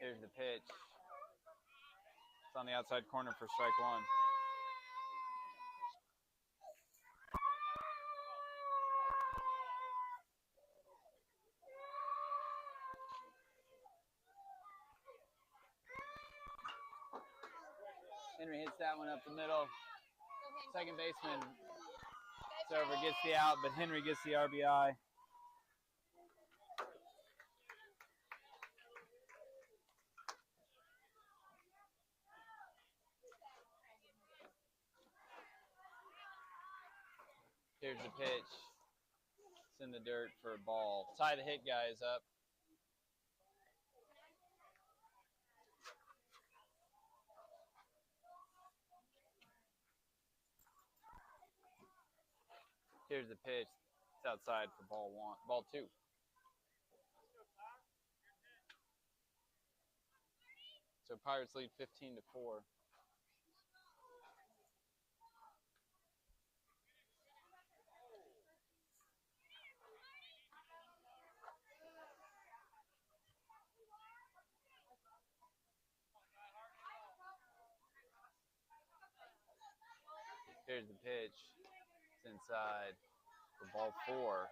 Here's the pitch. It's on the outside corner for strike one. Henry hits that one up the middle. Second baseman, it's over, gets the out, but Henry gets the RBI. Here's the pitch. It's in the dirt for a ball. Tie the hit guys up. Here's the pitch. It's outside for ball two. So Pirates lead 15-4. Here's the pitch. It's inside for ball four.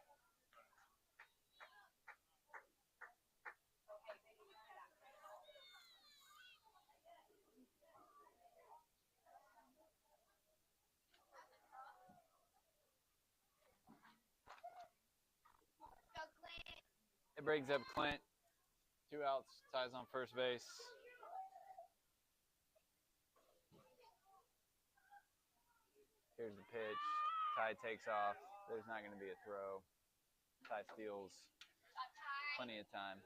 It brings up Clint. 2 outs, ties on first base. Here's the pitch. Ty takes off. There's not going to be a throw. Ty steals. Plenty of time.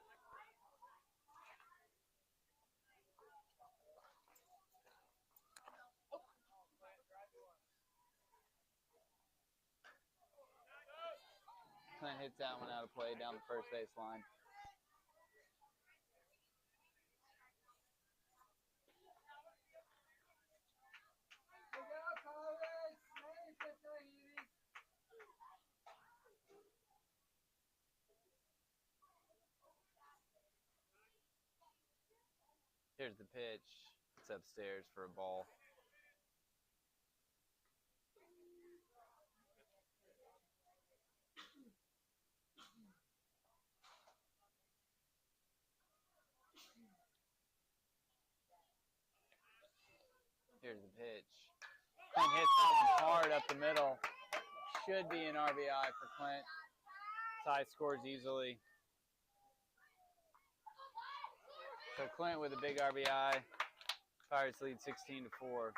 Clint hits that one out of play down the first base line. Here's the pitch. It's upstairs for a ball. Here's the pitch. Clint hits that one hard up the middle. Should be an RBI for Clint. Ty scores easily. So Clint with a big RBI. Pirates lead 16-4.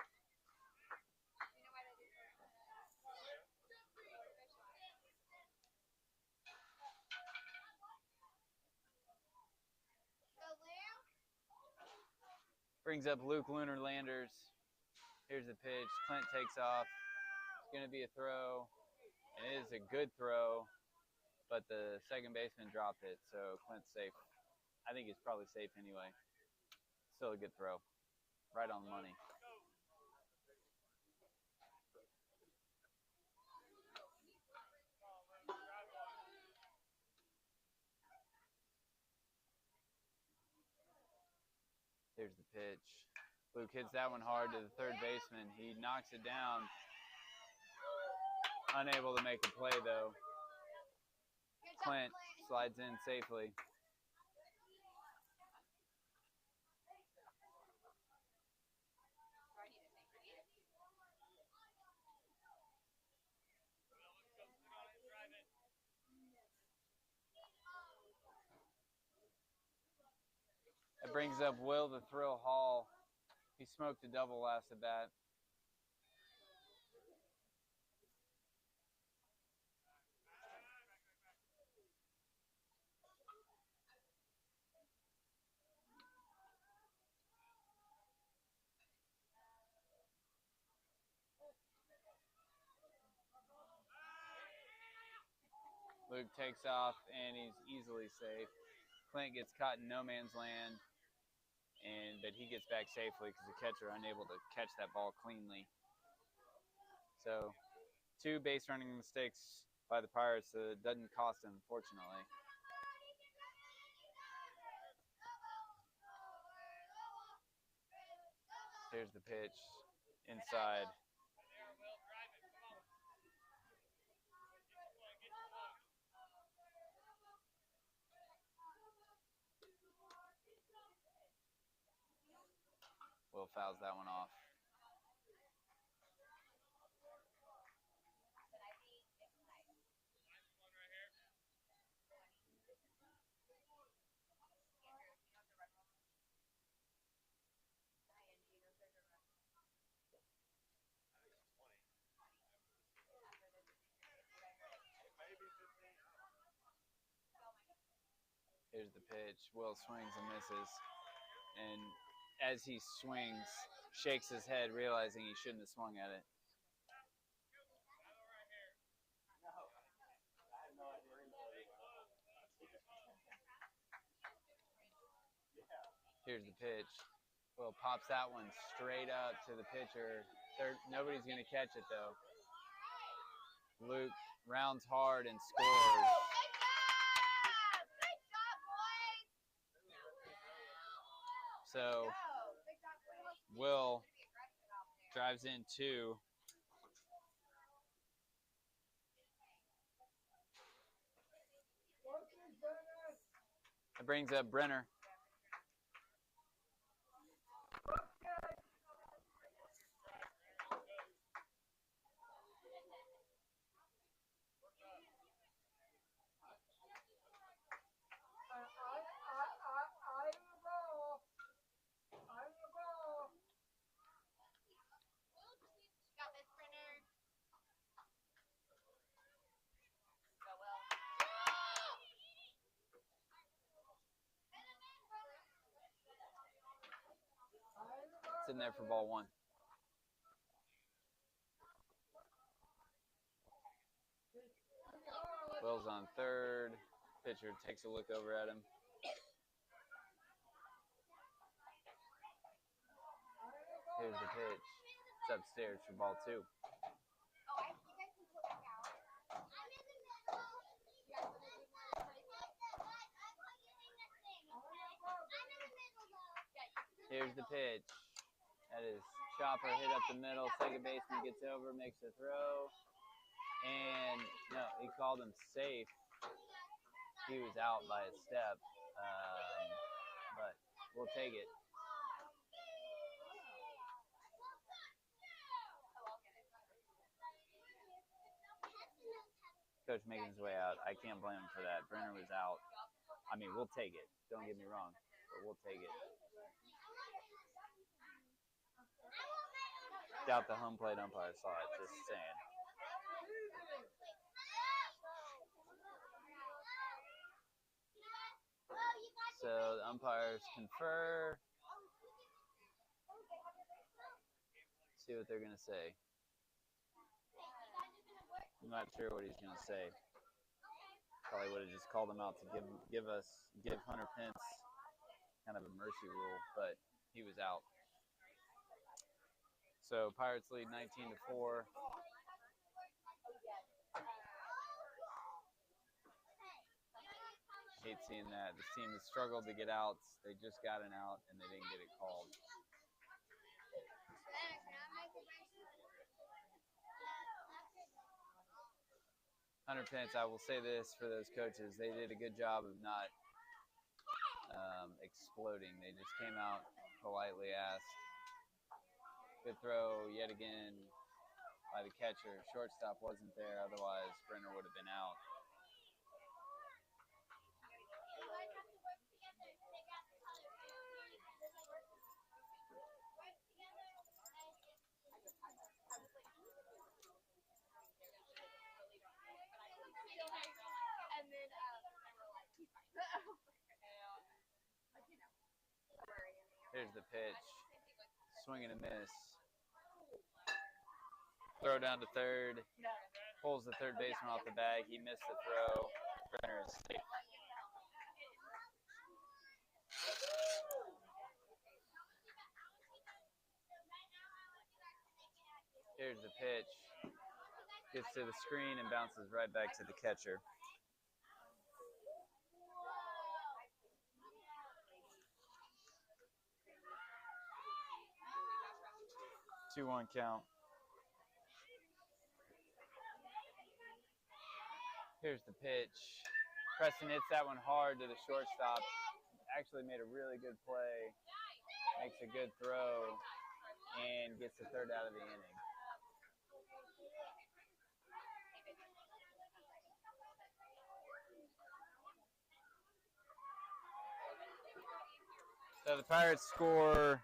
Brings up Luke Lunar-Landers. Here's the pitch. Clint takes off. It's going to be a throw. And it is a good throw, but the second baseman dropped it, so Clint's safe. I think he's probably safe anyway. Still a good throw. Right on the money. Here's the pitch. Luke hits that one hard to the third baseman. He knocks it down. Unable to make a play, though. Clint slides in safely. It brings up Will the Thrill Hall. He smoked a double last at bat. Luke takes off, and he's easily safe. Clint gets caught in no man's land, but he gets back safely because the catcher unable to catch that ball cleanly. So 2 base running mistakes by the Pirates that doesn't cost them, fortunately. Here's the pitch inside. Will fouls that one off. Here's the pitch. Will swings and misses. And as he swings, shakes his head, realizing he shouldn't have swung at it. Here's the pitch. Will pops that one straight up to the pitcher. Nobody's going to catch it, though. Luke rounds hard and scores. So Will drives in 2. That brings up Brenner. It's in there for ball 1. Will's on third. Pitcher takes a look over at him. Here's the pitch. It's upstairs for ball 2. Here's the pitch. That is chopper hit up the middle. Second baseman gets over, makes the throw. And no, he called him safe. He was out by a step. But we'll take it. Coach making his way out. I can't blame him for that. Brenner was out. I mean, we'll take it. Don't get me wrong, but we'll take it. Doubt the home plate umpire saw it, just saying. So the umpires confer. See what they're going to say. I'm not sure what he's going to say. Probably would have just called him out to give Hunter Pence kind of a mercy rule, but he was out. So Pirates lead 19-4. Hate seeing that. This team has struggled to get outs. They just got an out and they didn't get it called. Hunter Pence, I will say this for those coaches, they did a good job of not exploding. They just came out, politely asked. Good throw yet again by the catcher. Shortstop wasn't there, otherwise Brenner would have been out. Here's the pitch. Swing and a miss. Throw down to third. Pulls the third baseman off the bag. He missed the throw. Brenner is safe. Here's the pitch. Gets to the screen and bounces right back to the catcher. Two-one count. Here's the pitch. Preston hits that one hard to the shortstop. Actually made a really good play. Makes a good throw and gets the third out of the inning. So the Pirates score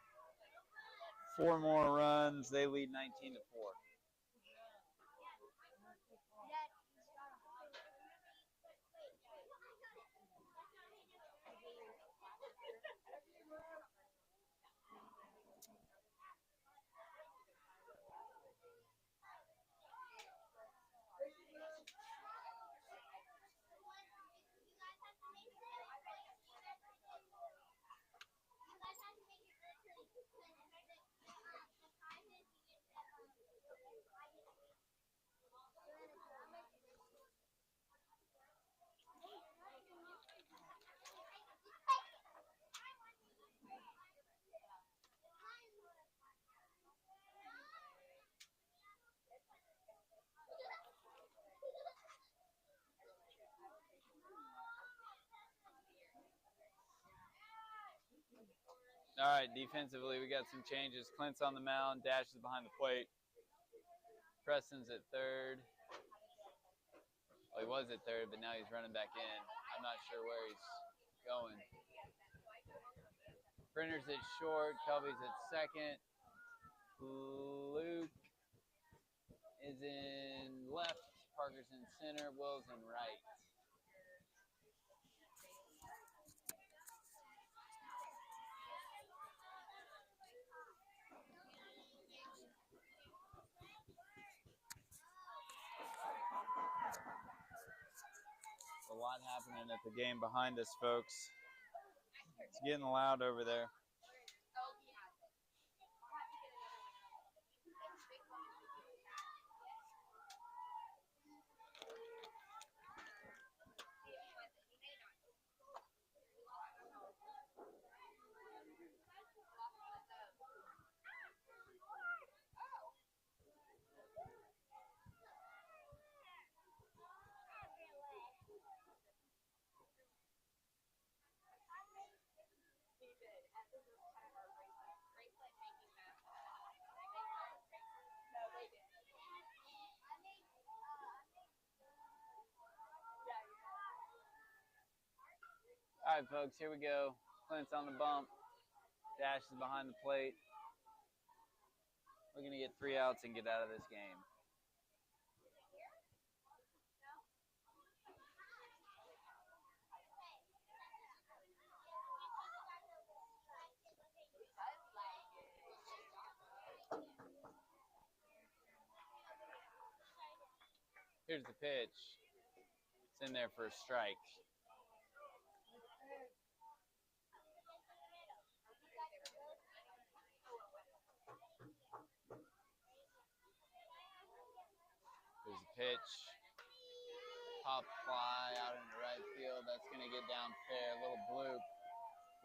4 more runs. They lead 19-4. All right, defensively, we got some changes. Clint's on the mound, dashes behind the plate. Preston's at third. Well, he was at third, but now he's running back in. I'm not sure where he's going. Brenner's at short. Kelby's at second. Luke is in left. Parker's in center. Will's in right. A lot happening at the game behind us, folks. It's getting loud over there. All right, folks, here we go. Clint's on the bump. Dash is behind the plate. We're going to get 3 outs and get out of this game. Here's the pitch. It's in there for a strike. There's a pitch. Pop fly out into right field. That's going to get down fair. A little bloop.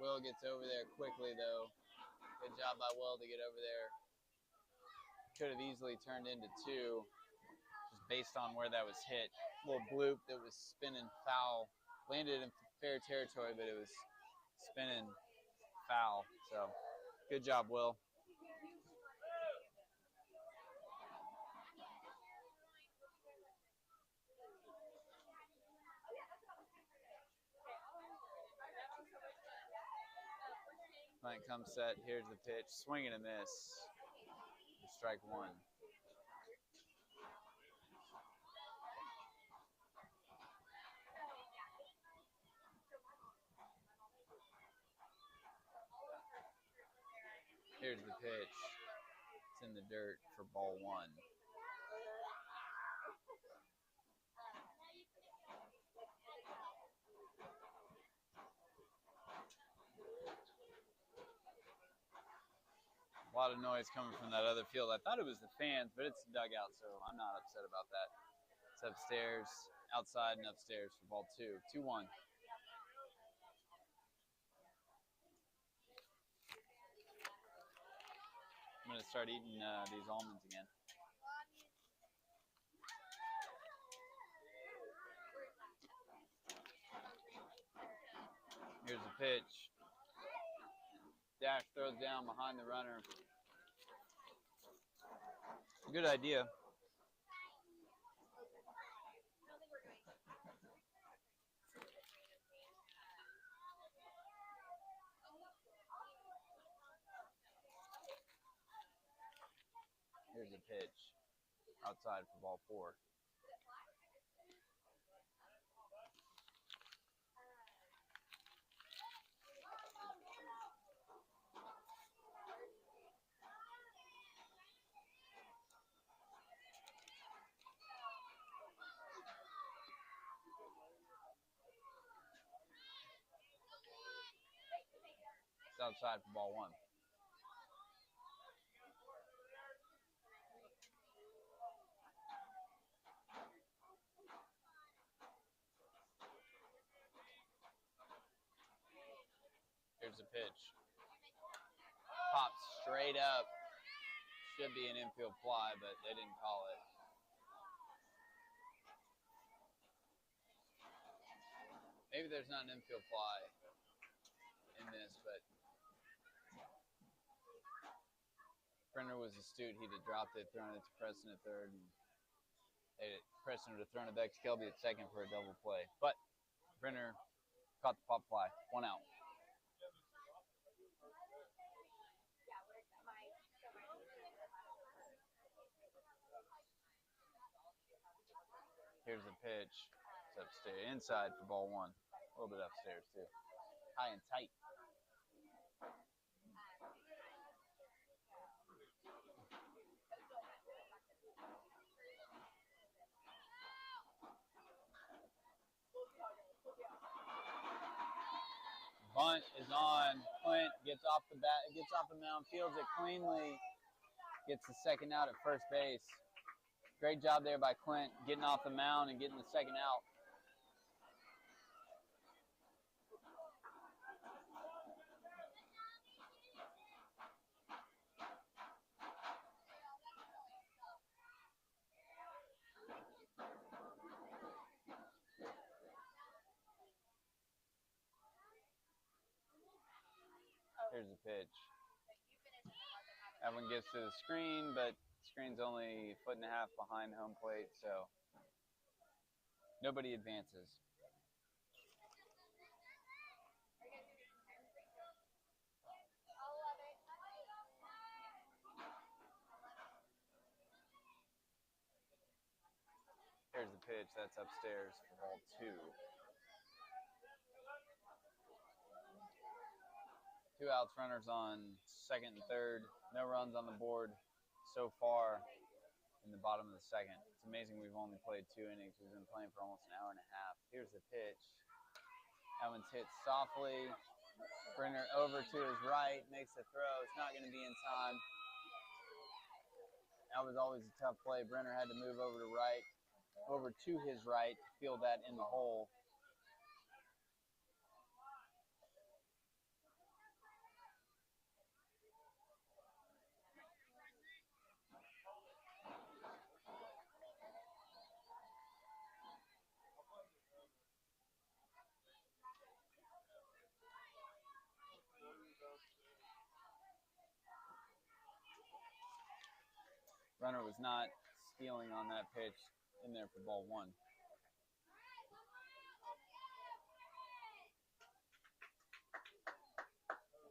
Will gets over there quickly, though. Good job by Will to get over there. Could have easily turned into 2, just based on where that was hit. A little bloop that was spinning foul. Landed in fair territory, but it was spinning foul. So, good job, Will. Clint comes set. Here's the pitch. Swing and a miss. Strike 1. Here's the pitch. It's in the dirt for ball 1. lot of noise coming from that other field. I thought it was the fans, but it's the dugout, so I'm not upset about that. It's upstairs, outside and upstairs for ball 2. 2-1. I'm going to start eating these almonds again. Here's the pitch. Dash throws down behind the runner. Good idea. Here's the pitch. Outside for ball 4. It's outside for ball 1. Here's the pitch. Pops straight up. Should be an infield fly, but they didn't call it. Maybe there's not an infield fly in this, but Brenner was astute. He'd have dropped it, thrown it to Preston at third, and Preston would have thrown it back to Kelby at second for a double play. But Brenner caught the pop fly. 1 out. Here's the pitch. It's upstairs. Inside for ball 1. A little bit upstairs, too. High and tight. Bunt is on. Clint gets off the mound, fields it cleanly. Gets the second out at first base. Great job there by Clint, getting off the mound and getting the second out. Here's the pitch. That one gets to the screen, but screen's only a foot and a half behind home plate, so nobody advances. Here's the pitch. That's upstairs for ball 2. 2 outs, runners on second and third. No runs on the board so far in the bottom of the second. It's amazing we've only played 2 innings. We've been playing for almost an hour and a half. Here's the pitch. That one's hit softly. Brenner over to his right, makes the throw. It's not going to be in time. That was always a tough play. Brenner had to move over to his right, to field that in the hole. Runner was not stealing on that pitch in there for ball 1.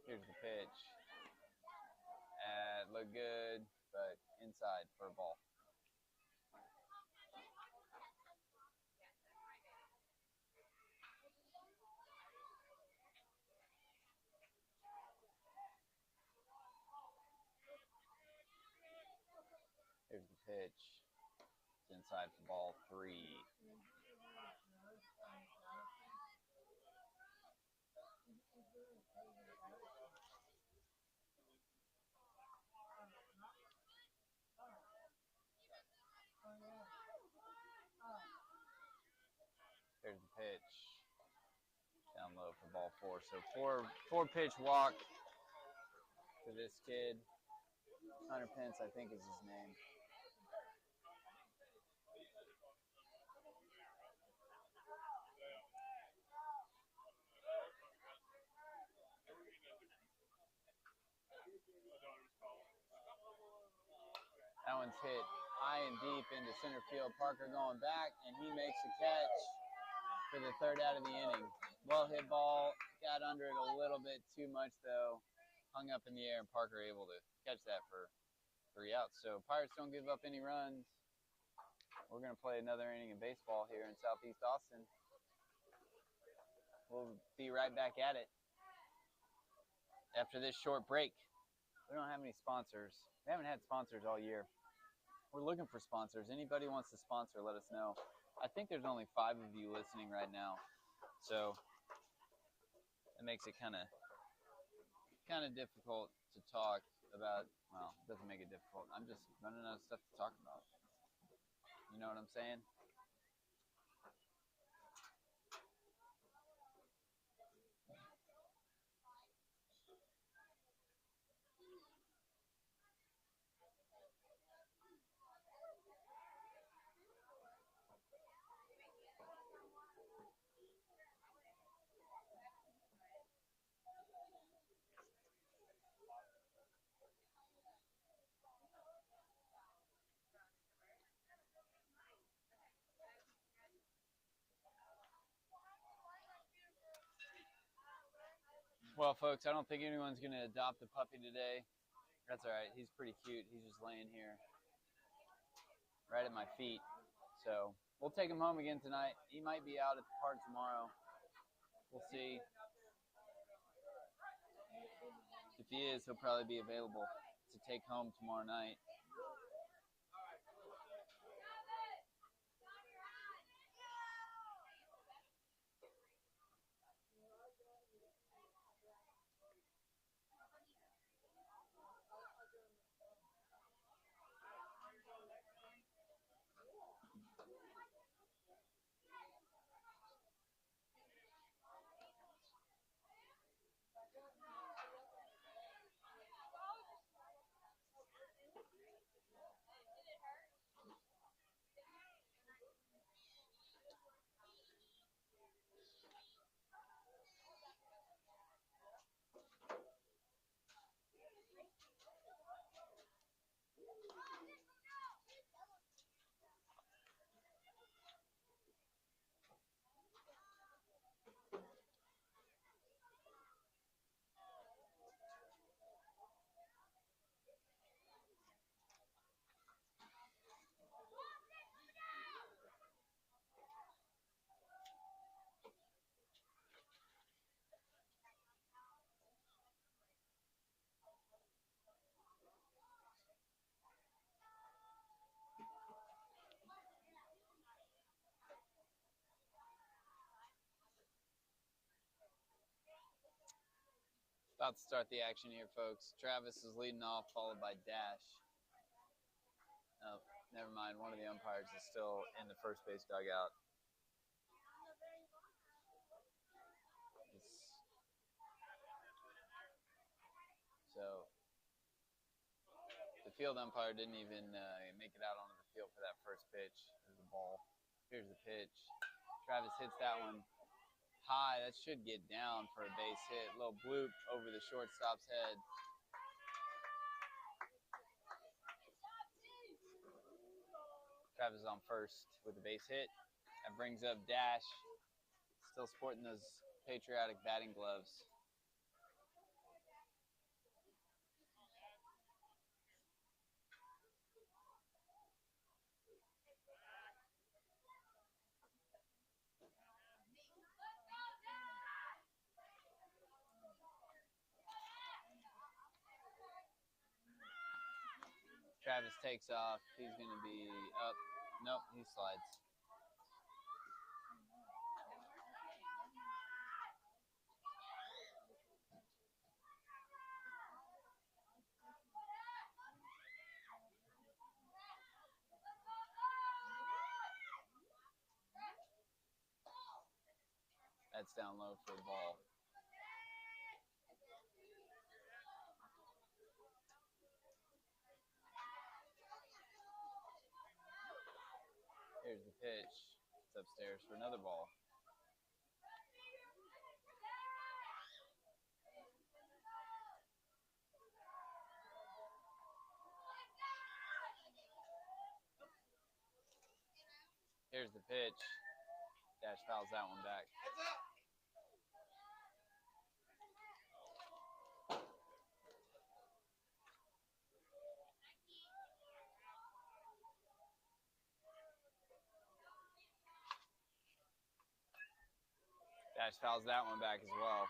Here's the pitch. Looked good, but inside for a ball. Here's the pitch. It's inside for ball 3. 4. So four pitch walk to this kid. Hunter Pence, I think, is his name. That one's hit high and deep into center field. Parker going back, and he makes a catch for the 3rd out of the inning. Well hit ball, got under it a little bit too much though. Hung up in the air, and Parker able to catch that for 3 outs. So Pirates don't give up any runs. We're going to play another inning of baseball here in Southeast Austin. We'll be right back at it after this short break. We don't have any sponsors. We haven't had sponsors all year. We're looking for sponsors. Anybody wants to sponsor, let us know. I think there's only 5 of you listening right now. So it makes it kind of difficult to talk about. Well, it doesn't make it difficult. I'm just running out of stuff to talk about. You know what I'm saying? Well, folks, I don't think anyone's going to adopt a puppy today. That's all right. He's pretty cute. He's just laying here right at my feet. So we'll take him home again tonight. He might be out at the park tomorrow. We'll see. If he is, he'll probably be available to take home tomorrow night. About to start the action here, folks. Travis is leading off, followed by Dash. Oh, never mind. One of the umpires is still in the first base dugout. So the field umpire didn't even make it out onto the field for that first pitch. There's the ball. Here's the pitch. Travis hits that one high. That should get down for a base hit. A little bloop over the shortstop's head. Travis is on first with a base hit. That brings up Dash, still sporting those patriotic batting gloves. Travis takes off. He's going to be up. Nope, he slides. That's down low for a ball. It's upstairs for another ball. Here's the pitch. Dash fouls that one back. Dash fouls that one back as well.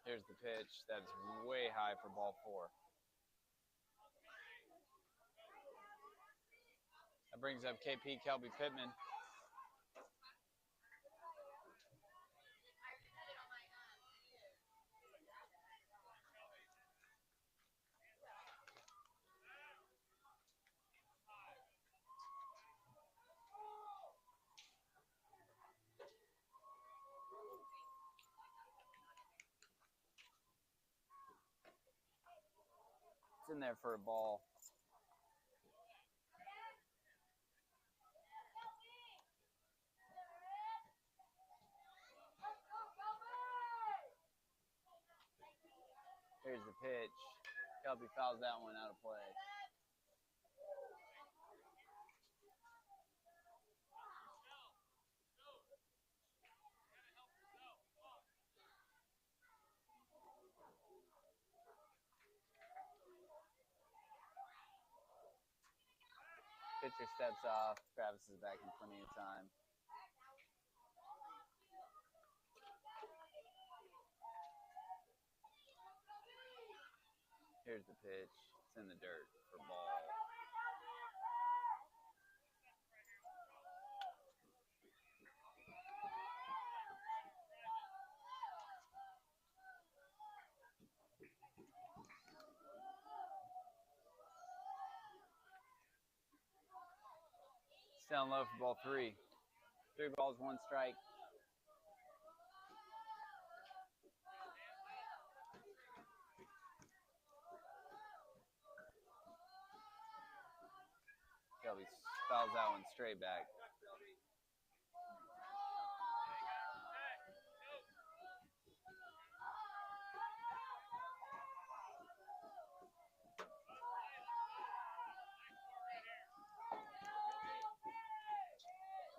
Here's the pitch. That's way high for ball 4. That brings up KP Kelby Pittman. It's in there for a ball. Here's the pitch. Kelby fouls that one out of play. Pitcher steps off. Travis is back in plenty of time. Here's the pitch. It's in the dirt for ball. It's down low for ball 3. 3 balls, 1 strike. Kelby fouls that one straight back.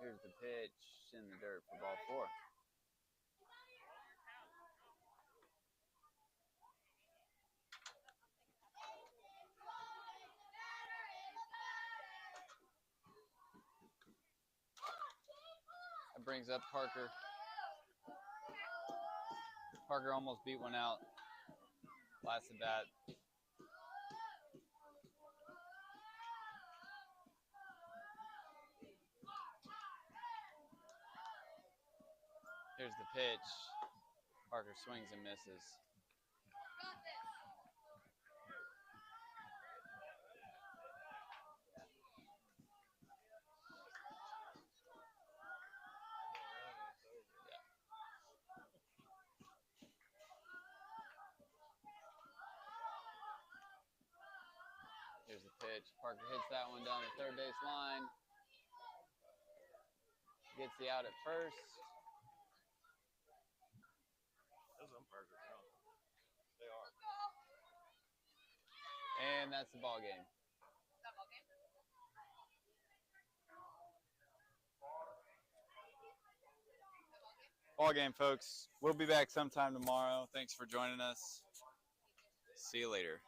Here's the pitch in the dirt for ball 4. That brings up Parker. Parker almost beat one out last at bat. Here's the pitch. Parker swings and misses. Here's the pitch. Parker hits that one down the third base line. Gets the out at first.
Those umpires are drunk. They are.
And that's the ball game. Ball game, folks. We'll be back sometime tomorrow. Thanks for joining us. See you later.